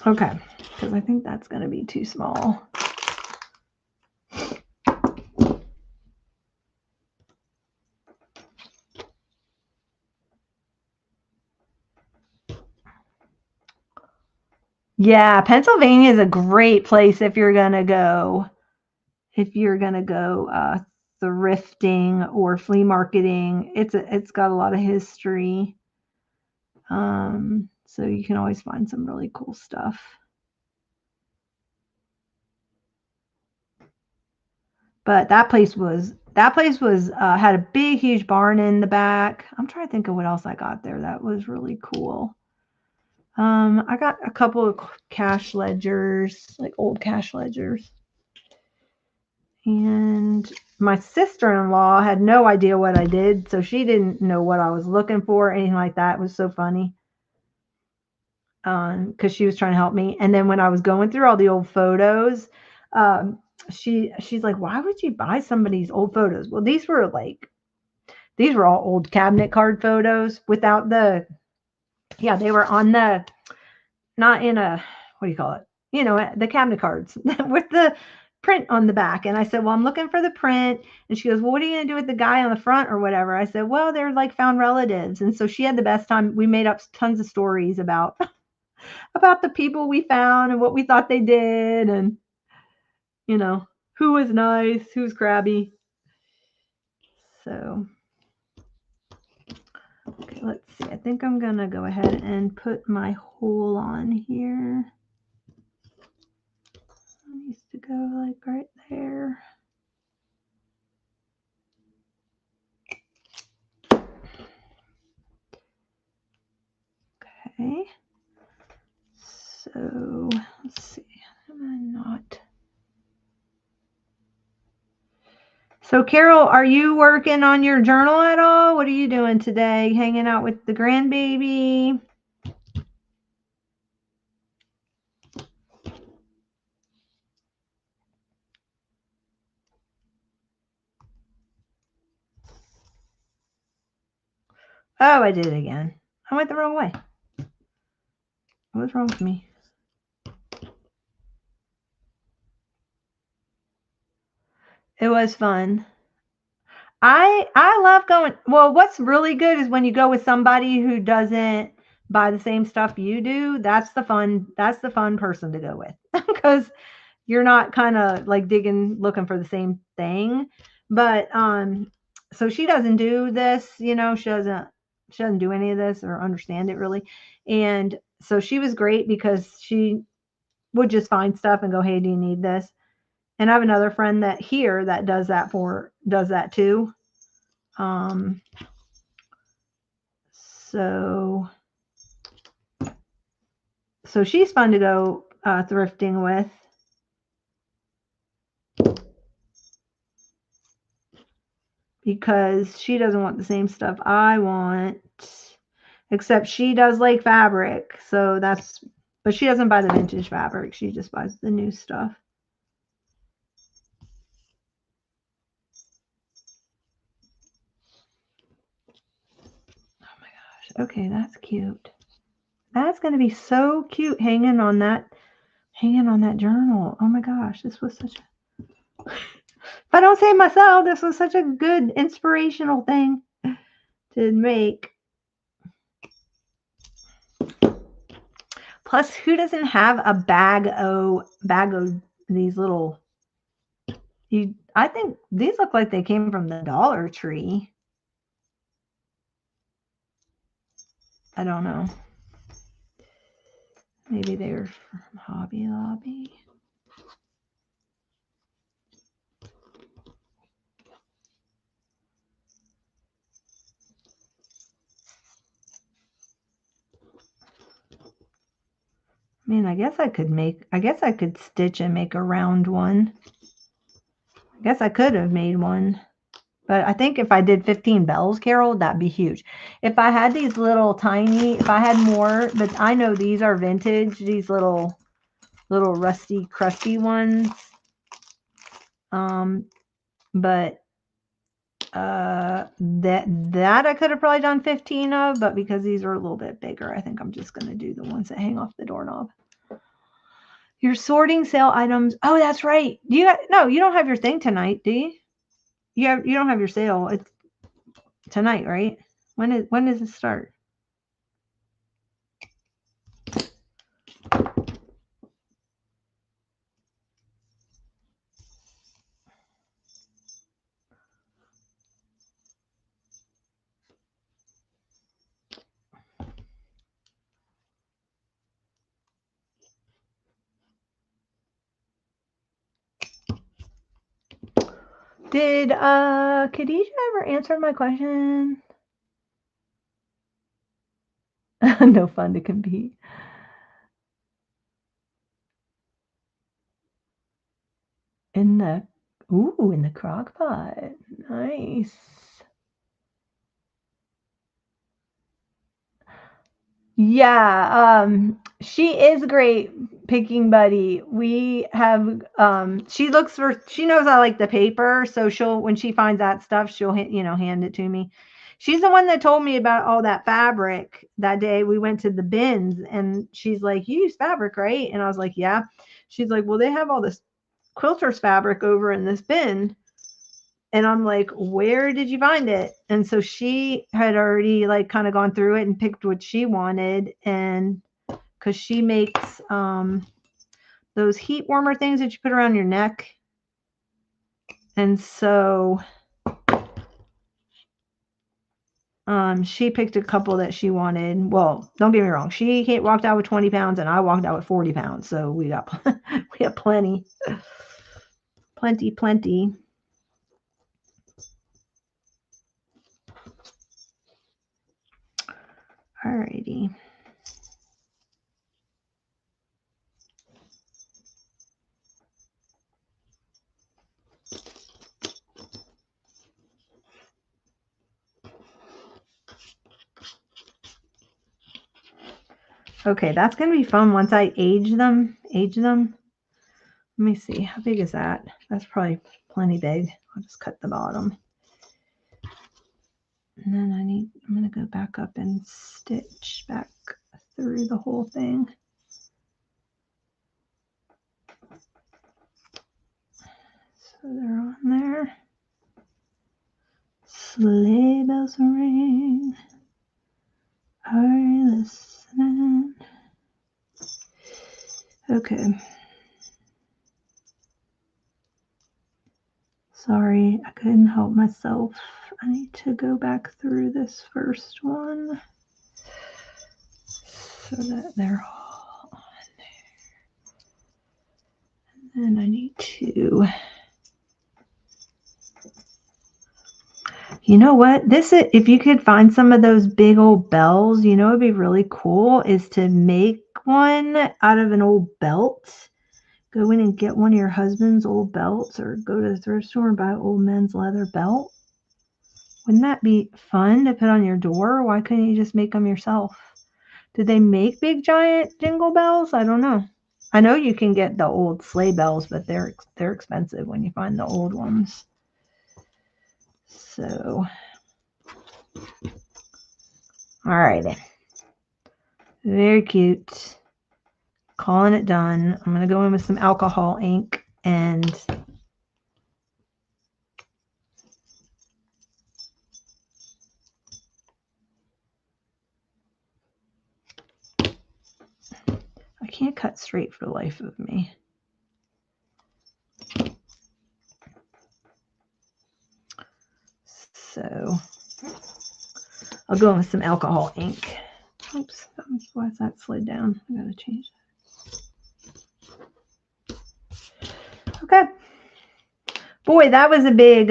Okay, because I think that's going to be too small. Yeah, Pennsylvania is a great place if you're going to go. Thrifting or flea marketing. It's got a lot of history. So you can always find some really cool stuff. But that place was had a big, huge barn in the back. I'm trying to think of what else I got there. That was really cool. I got a couple of cash ledgers, like old cash ledgers. And my sister-in-law had no idea what I did, so she didn't know what I was looking for, anything like that. It was so funny. Because she was trying to help me. And then when I was going through all the old photos, she's like, why would you buy somebody's old photos? Well, these were all old cabinet card photos without they were on not in a, what do you call it? The cabinet cards with the print on the back. And I said, well, I'm looking for the print. And she goes, well, what are you going to do with the guy on the front or whatever? I said, well, they're like found relatives. And so she had the best time. We made up tons of stories about the people we found and what we thought they did, and who was nice, who was crabby. So okay, let's see. I think I'm gonna go ahead and put my hole on here. It needs to go like right there. Okay, so let's see. I'm not. So Carol, are you working on your journal at all? What are you doing today? Hanging out with the grandbaby? Oh, I did it again. I went the wrong way. What's wrong with me? It was fun. I love going. Well, what's really good is when you go with somebody who doesn't buy the same stuff you do. That's the fun person to go with because you're not kind of like digging looking for the same thing. But so she doesn't do this, she doesn't do any of this or understand it really. And so she was great because she would just find stuff and go, "Hey, do you need this?" And I have another friend that does that too. Um, so so she's fun to go thrifting with. Because she doesn't want the same stuff I want, except she does like fabric. But she doesn't buy the vintage fabric. She just buys the new stuff. Oh my gosh. Okay, that's cute. That's going to be so cute hanging on that journal. Oh my gosh, this was such a, if I don't say it myself, this was such a good inspirational thing to make. Plus, who doesn't have a bag of these little, I think these look like they came from the Dollar Tree. I don't know. Maybe they were from Hobby Lobby. I mean, I guess I could stitch and make a round one. I guess I could have made one. But I think if I did 15 bells, Carol, that'd be huge. If I had these little tiny, if I had more, but I know these are vintage, these little rusty, crusty ones. But that I could have probably done 15 of, but because these are a little bit bigger, I think I'm just going to do the ones that hang off the doorknob. Your sorting sale items. Oh, that's right. No, you don't have your thing tonight, do you? You don't have your sale. It's tonight, right? When does it start? Did Khadijah ever answer my question? No fun to compete. In the in the crock pot. Nice. Yeah, she is great picking buddy. We have she knows I like the paper, so she'll when she finds that stuff, she'll hand it to me. She's the one that told me about all that fabric that day we went to the bins, and she's like, "You use fabric, right?" And I was like, "Yeah." She's like, "Well, they have all this quilter's fabric over in this bin." And I'm like, "Where did you find it?" And so she had already like kind of gone through it and picked what she wanted. And because she makes those heat warmer things that you put around your neck. And so she picked a couple that she wanted. Well, don't get me wrong. She walked out with 20 pounds and I walked out with 40 pounds. So we got plenty. Plenty. Alrighty. Okay, that's going to be fun once I age them. Let me see. How big is that? That's probably plenty big. I'll just cut the bottom. And then I'm going to go back up and stitch back through the whole thing. So they're on there. Sleigh bells ring. Are you listening? Okay. Sorry, I couldn't help myself. I need to go back through this first one so that they're all on there. And I need to, you know what? If you could find some of those big old bells, you know, it'd be really cool is to make one out of an old belt. Go in and get one of your husband's old belts, or go to the thrift store and buy an old men's leather belt. Wouldn't that be fun to put on your door? Why couldn't you just make them yourself? Did they make big giant jingle bells? I don't know. I know you can get the old sleigh bells, but they're expensive when you find the old ones. So, all right. Very cute. Calling it done. I'm going to go in with some alcohol ink and I can't cut straight for the life of me. So I'll go in with some alcohol ink. Oops, why is that slid down? I gotta change that. Okay. Boy, that was a big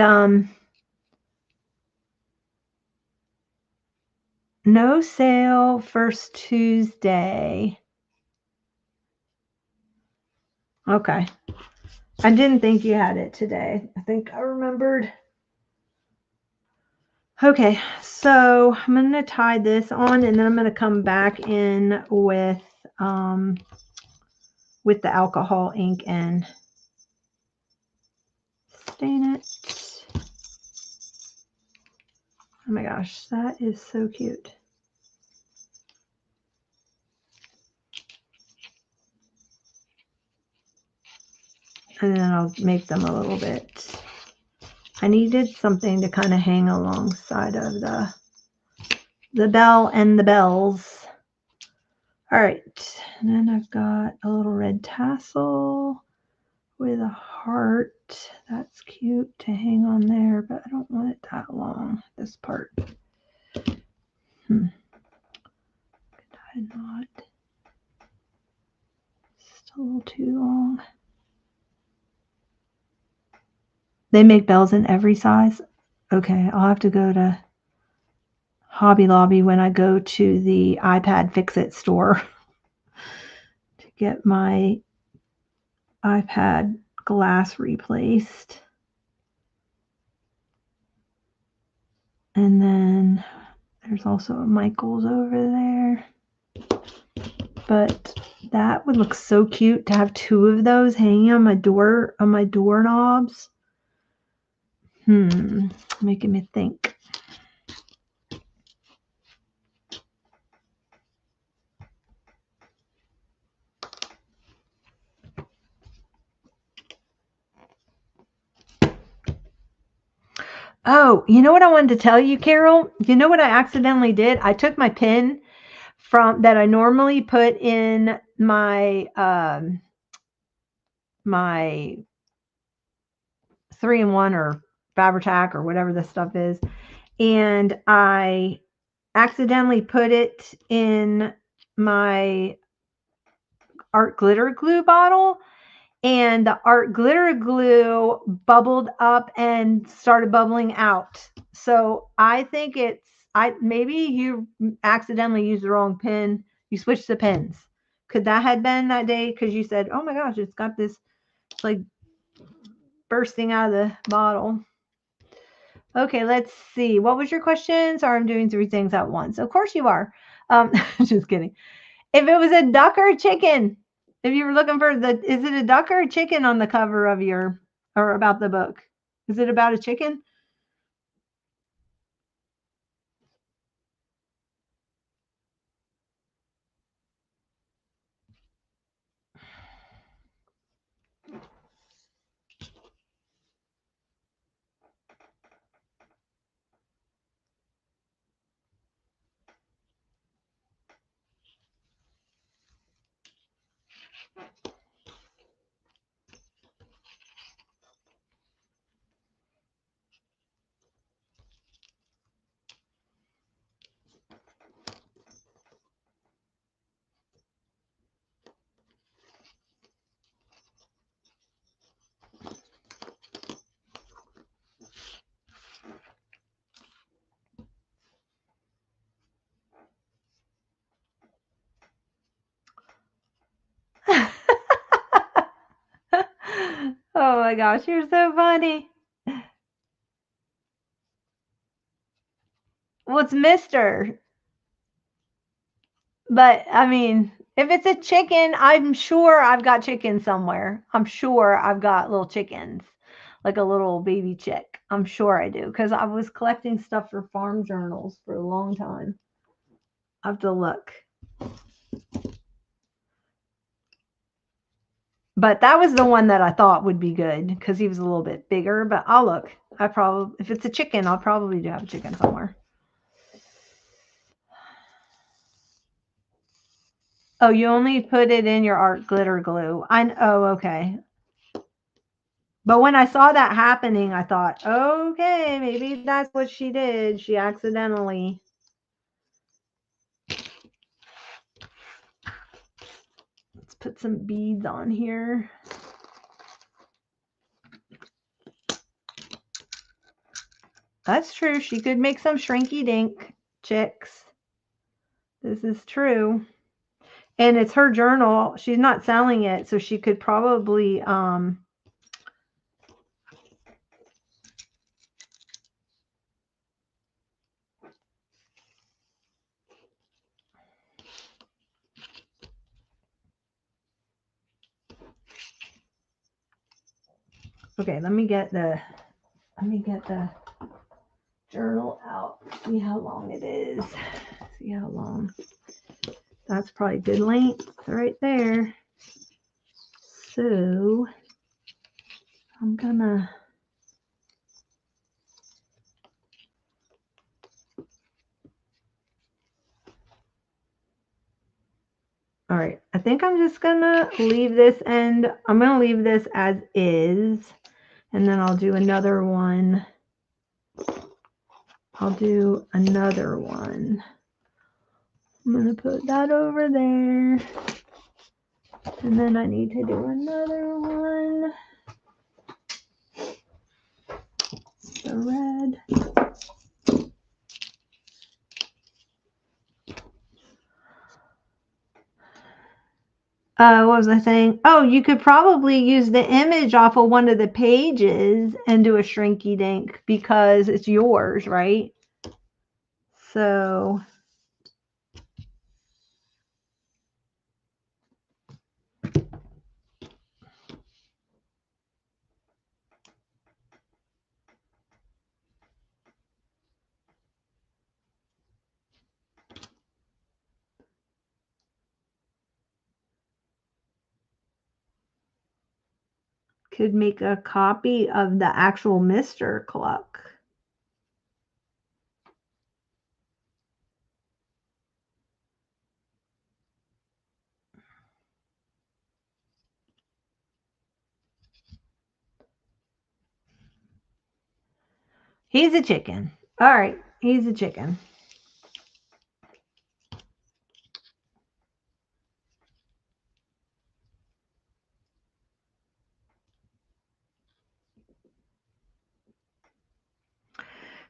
no sale first Tuesday. Okay. I didn't think you had it today. I think I remembered. Okay, so I'm going to tie this on, and then I'm going to come back in with the alcohol ink and stain it. Oh my gosh, that is so cute. And then I'll make them a little bit. I needed something to kind of hang alongside of the bell and the bells. All right, and then I've got a little red tassel with a heart. That's cute to hang on there, but I don't want it that long, this part. Tie a knot. Just a little too long. They make bells in every size. Okay, I'll have to go to Hobby Lobby when I go to the iPad Fix-It store to get my iPad glass replaced. And then there's also a Michael's over there. But that would look so cute to have two of those hanging on my doorknobs. Making me think. Oh, you know what I wanted to tell you, Carol? You know what I accidentally did? I took my pin from that I normally put in my my 3-in-1 or Fabri-Tac or whatever this stuff is, and I accidentally put it in my art glitter glue bottle, and the art glitter glue bubbled up and started bubbling out. So I think maybe you accidentally used the wrong pin. You switched the pins. Could that have been that day? Because you said, oh my gosh, it's got this, it's like bursting out of the bottle. Okay, let's see. What was your question? Sorry, I'm doing 3 things at once. Of course you are. Just kidding. If it was a duck or a chicken, if you were looking for is it a duck or a chicken on the cover of or about the book? Is it about a chicken? Oh my gosh, you're so funny. Well, it's Mister. But I mean, if it's a chicken, I'm sure I've got chickens somewhere. I'm sure I've got little chickens, like a little baby chick. I'm sure I do because I was collecting stuff for farm journals for a long time. I have to look. But that was the one that I thought would be good because he was a little bit bigger. But I'll look. If it's a chicken, I'll probably do have a chicken somewhere. Oh, you only put it in your art glitter glue. Oh, okay. But when I saw that happening, I thought, okay, maybe that's what she did. She accidentally. Let's put some beads on here. That's true. She could make some shrinky dink chicks. This is true. And it's her journal. She's not selling it, so she could probably okay, let me get the journal out. See how long it is. See how long. That's probably good length right there. So I'm gonna all right, I think I'm just gonna leave this end. I'm gonna leave this as is, and then I'll do another one. I'm gonna put that over there. And then I need to do another one. The red. What was I saying? Oh, you could probably use the image off of one of the pages and do a shrinky dink because it's yours, right? So could make a copy of the actual Mr. Cluck. He's a chicken. All right, he's a chicken.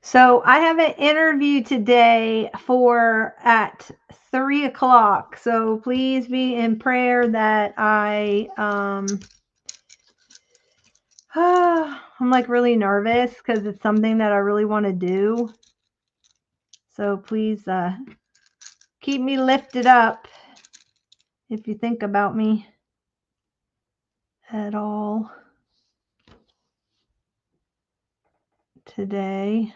So I have an interview today at 3:00. So please be in prayer that I'm like really nervous because it's something that I really want to do. So please keep me lifted up. if you think about me at all today.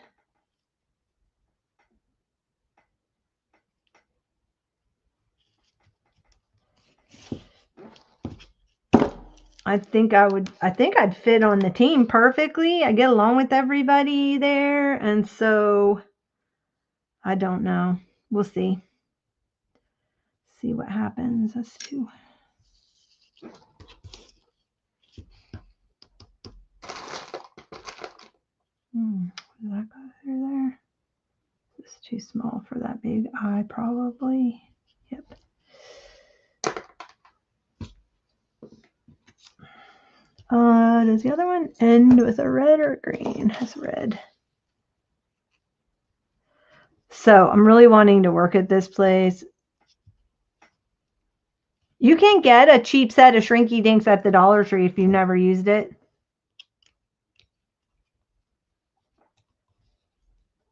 I think I'd fit on the team perfectly. I get along with everybody there. And so I don't know. We'll see. See what happens. Let's do. Does that go through there? It's too small for that big eye, probably. Yep. Does the other one end with a red or a green? It's red. So I'm really wanting to work at this place. You can get a cheap set of Shrinky Dinks at the Dollar Tree if you've never used it.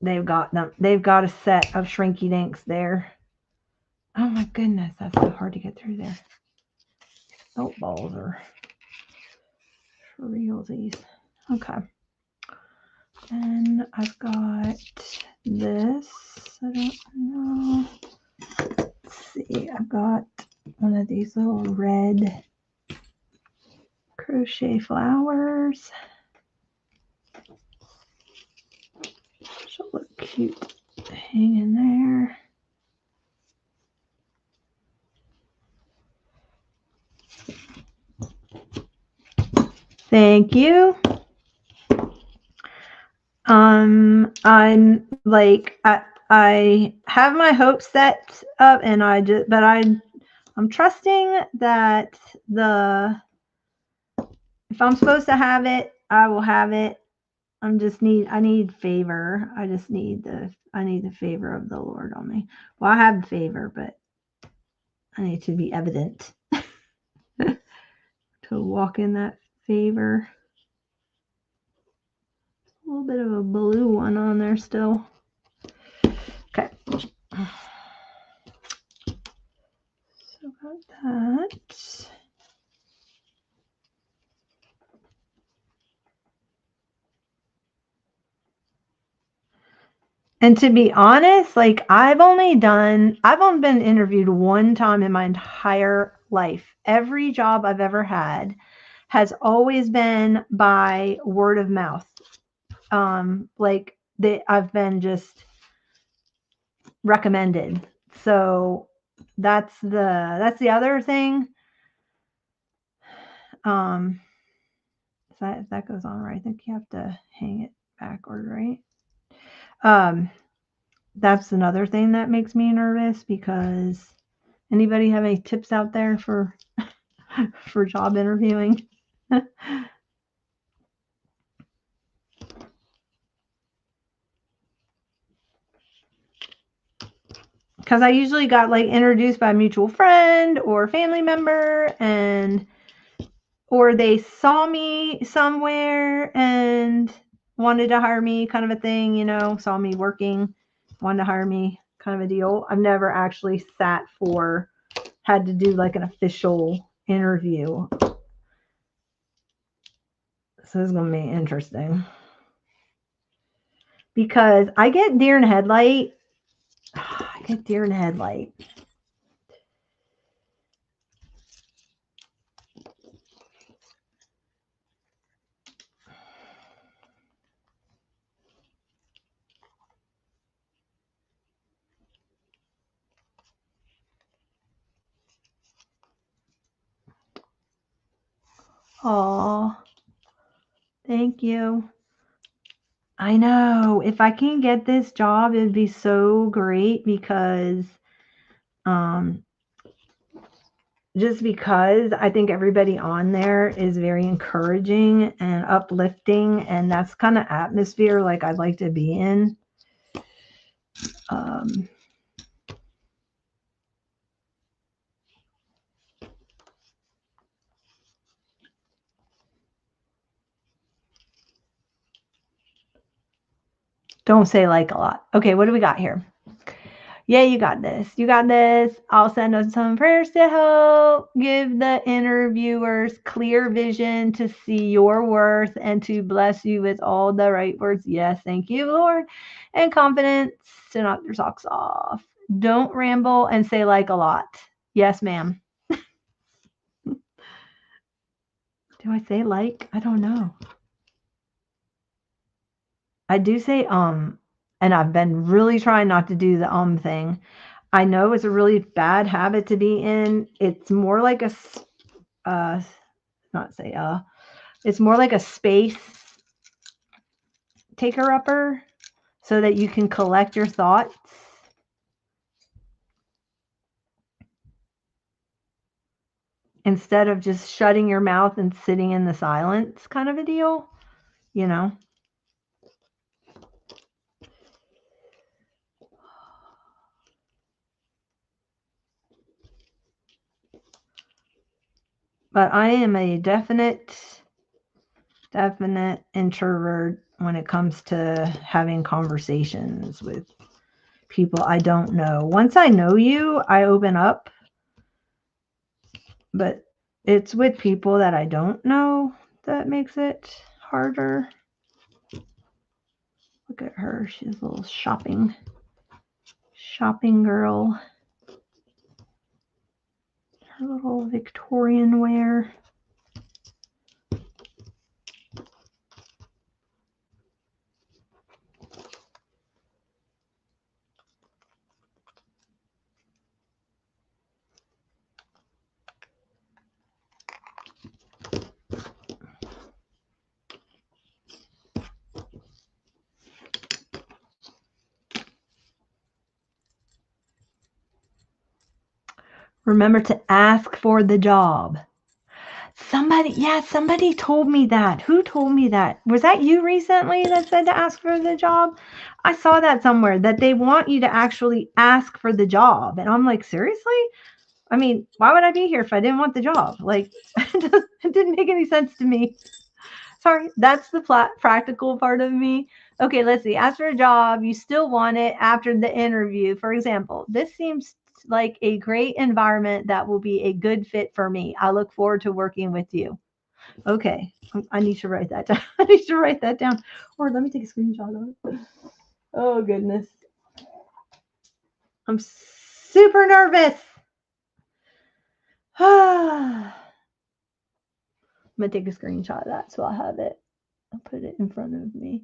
They've got them. They've got a set of Shrinky Dinks there. Oh my goodness, that's so hard to get through there. Soap balls are for realsies. Okay. And I've got this. I don't know. Let's see. I've got one of these little red crochet flowers. She'll look cute hanging there. Thank you. I'm like I have my hopes set up, and I'm trusting that if I'm supposed to have it, I will have it. I need favor. I need the favor of the Lord on me. Well, I have the favor, but I need to be evident to walk in that favor. A little bit of a blue one on there still. Okay. So got that. And to be honest, like I've only been interviewed one time in my entire life. Every job I've ever had has always been by word of mouth. I've been just recommended. So that's the other thing. If that goes on right, I think you have to hang it backward, right? That's another thing that makes me nervous, because anybody have any tips out there for job interviewing? Because I usually got like introduced by a mutual friend or family member, or they saw me somewhere and wanted to hire me, kind of a thing, saw me working, wanted to hire me, kind of a deal. I've never actually had to do like an official interview. So this is going to be interesting. Because I get deer in the headlight. Oh, thank you. I know. If I can get this job, it'd be so great, because just because I think everybody on there is very encouraging and uplifting, and that's kind of atmosphere like I'd like to be in. Don't say like a lot. Okay, what do we got here? Yeah, you got this. You got this. I'll send us some prayers to help give the interviewers clear vision to see your worth and to bless you with all the right words. Yes, thank you, Lord. And confidence to knock your socks off. Don't ramble and say like a lot. Yes, ma'am. Do I say like? I don't know. I do say and I've been really trying not to do the thing. I know it's a really bad habit to be in. It's more like a not say it's more like a space taker upper so that you can collect your thoughts. Instead of just shutting your mouth and sitting in the silence kind of a deal, you know. But I am a definite introvert when it comes to having conversations with people I don't know. Once I know you, I open up. But it's with people that I don't know that makes it harder. Look at her. She's a little shopping girl. Her little Victorian wear. Remember to ask for the job. Somebody told me that. Who told me that? Was that you recently that said to ask for the job? I saw that somewhere, that they want you to actually ask for the job. And I'm like, seriously? I mean, why would I be here if I didn't want the job? Like, it didn't make any sense to me. Sorry, that's the practical part of me. Okay, let's see. Ask for a job, you still want it after the interview. For example, this seems like a great environment that will be a good fit for me. I look forward to working with you. Okay, I need to write that down. I need to write that down. Or let me take a screenshot of it. Oh, goodness. I'm super nervous. I'm going to take a screenshot of that so I'll have it. I'll put it in front of me.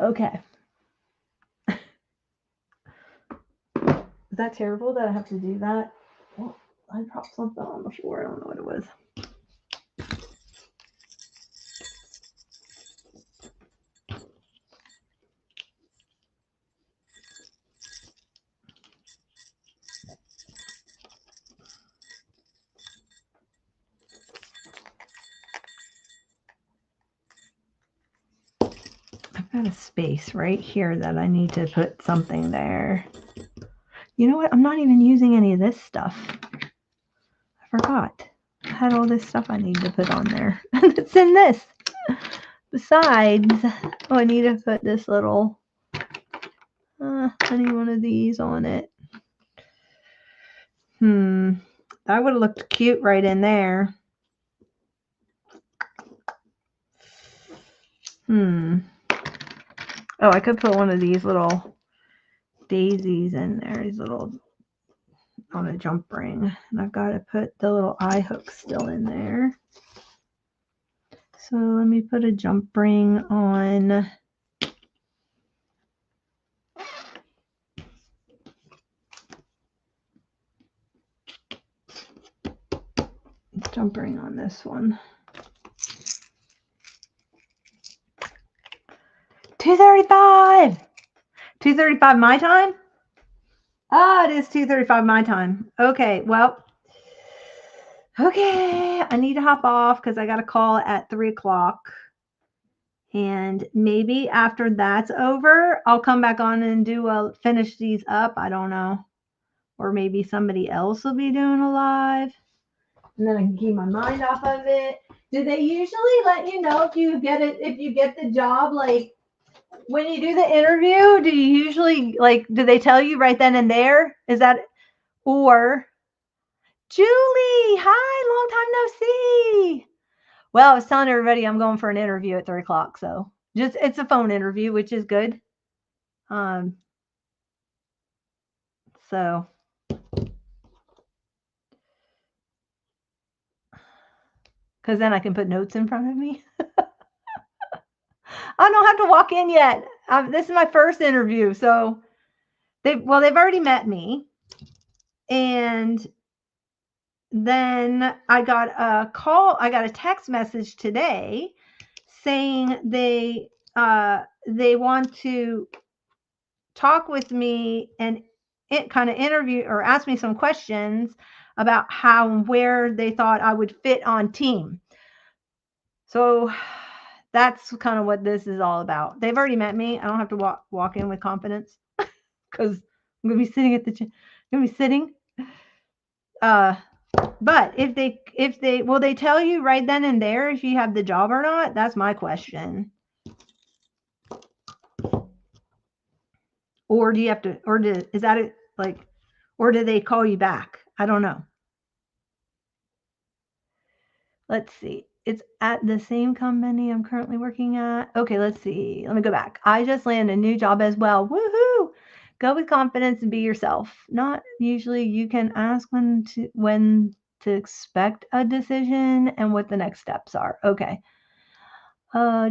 Okay. Is that terrible that I have to do that? Well, I dropped something on the floor. I don't know what it was. I've got a space right here that I need to put something there. You know what? I'm not even using any of this stuff. I forgot. I had all this stuff I need to put on there. And it's in this. Besides, I need to put this little, any one of these on it. That would have looked cute right in there. Oh, I could put one of these little daisies in there. These little on a jump ring. And I've got to put the little eye hook still in there. So let me put a jump ring on. Jump ring on this one. 2:35. 2:35 my time? Ah, it is 2:35 my time. Okay, well, okay. I need to hop off because I got a call at 3 o'clock. And maybe after that's over, I'll come back on and finish these up. I don't know. Or maybe somebody else will be doing a live. And then I can keep my mind off of it. Do they usually let you know if you get the job like When you do the interview, do you usually like, do they tell you right then and there? Is that, or Julie, hi, long time no see. Well, I was telling everybody I'm going for an interview at 3:00. So just, it's a phone interview, which is good. Um, so because then I can put notes in front of me. I don't have to walk in yet. This is my first interview. So they've already met me. And then I got a text message today saying they want to talk with me and it kind of interview or ask me some questions about how and where they thought I would fit on team. So that's kind of what this is all about. They've already met me. I don't have to walk in with confidence because I'm gonna be sitting at the gonna be sitting. But if they will they tell you right then and there if you have the job or not? That's my question. Or do you have to, or is that it, like, or do they call you back? I don't know. Let's see. It's at the same company I'm currently working at. Okay, let's see. Let me go back. I just landed a new job as well. Woohoo! Go with confidence and be yourself. Not usually you can ask when to expect a decision and what the next steps are. Okay.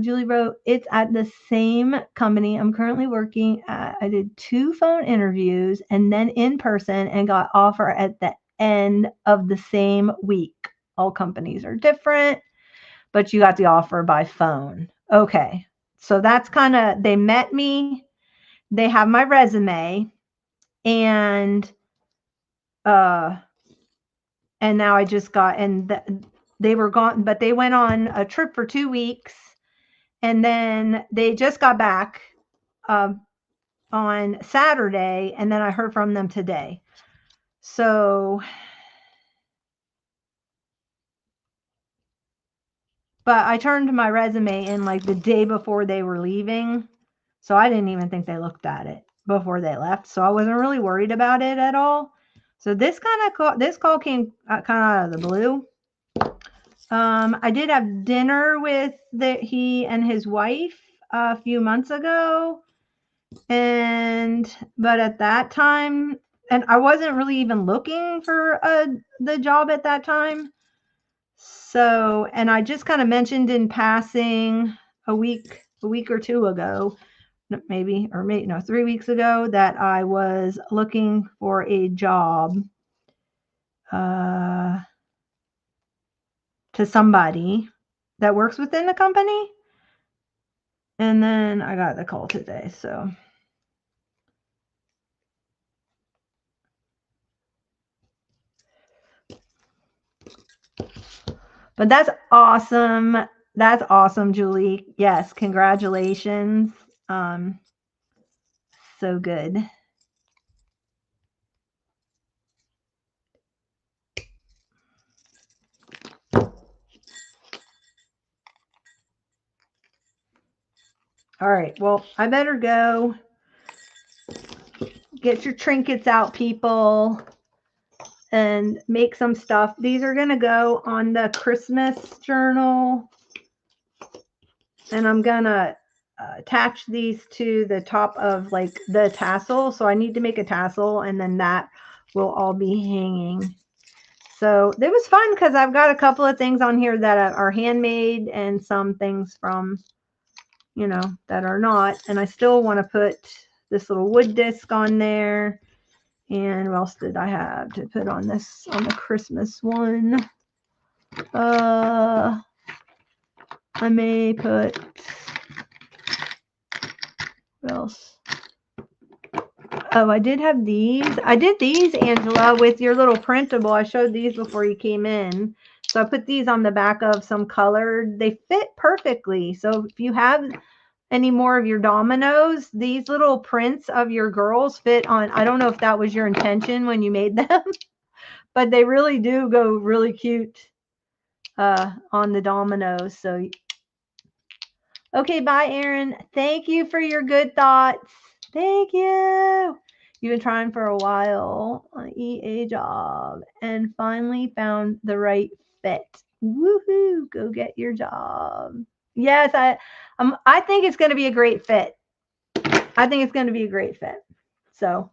Julie wrote, it's at the same company I'm currently working at. I did 2 phone interviews and then in person and got offer at the end of the same week. All companies are different, but you got the offer by phone. Okay. So that's kind of, they met me, they have my resume, and now I just got, they were gone, but they went on a trip for 2 weeks. And then they just got back on Saturday, and then I heard from them today. So, but I turned my resume in like the day before they were leaving. So I didn't even think they looked at it before they left. So I wasn't really worried about it at all. So this call came kind of out of the blue. I did have dinner with he and his wife a few months ago. But at that time, and I wasn't really even looking for the job at that time. So, and I just kind of mentioned in passing a week or two ago, maybe 3 weeks ago, that I was looking for a job to somebody that works within the company. And then I got the call today. So but that's awesome. That's awesome, Julie. Yes, congratulations. So good. All right. Well, I better go. Get your trinkets out, people, and make some stuff. These are going to go on the Christmas journal. And I'm going to attach these to the top of like the tassel. So I need to make a tassel, and then that will all be hanging. So it was fun because I've got a couple of things on here that are handmade and some things from, that are not. And I still want to put this little wood disc on there. And what else did I have to put on the Christmas one? I may put, what else? Oh, I did have these. I did these, Angela, with your little printable. I showed these before you came in. So I put these on the back of some colored. They fit perfectly. So if you have any more of your dominoes, these little prints of your girls fit on. I don't know if that was your intention when you made them, but they really do go really cute on the dominoes. So Okay, bye, Erin. Thank you for your good thoughts. Thank you. You've been trying for a while on EA job and finally found the right fit. Woohoo! Go get your job. Yes, I think it's going to be a great fit. I think it's going to be a great fit. So,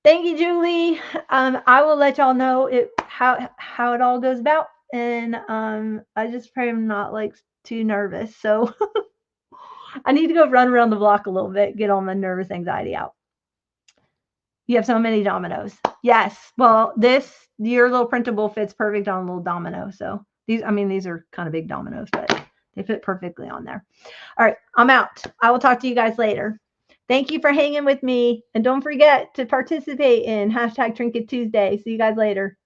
thank you, Julie. I will let y'all know how it all goes about, and I just pray I'm not like too nervous. So I need to go run around the block a little bit, get all my nervous anxiety out. You have so many dominoes. Yes. Well, your little printable fits perfect on a little domino. So these are kind of big dominoes, but they fit perfectly on there. All right, I'm out. I will talk to you guys later. Thank you for hanging with me. And don't forget to participate in #Trinket Tuesday. See you guys later.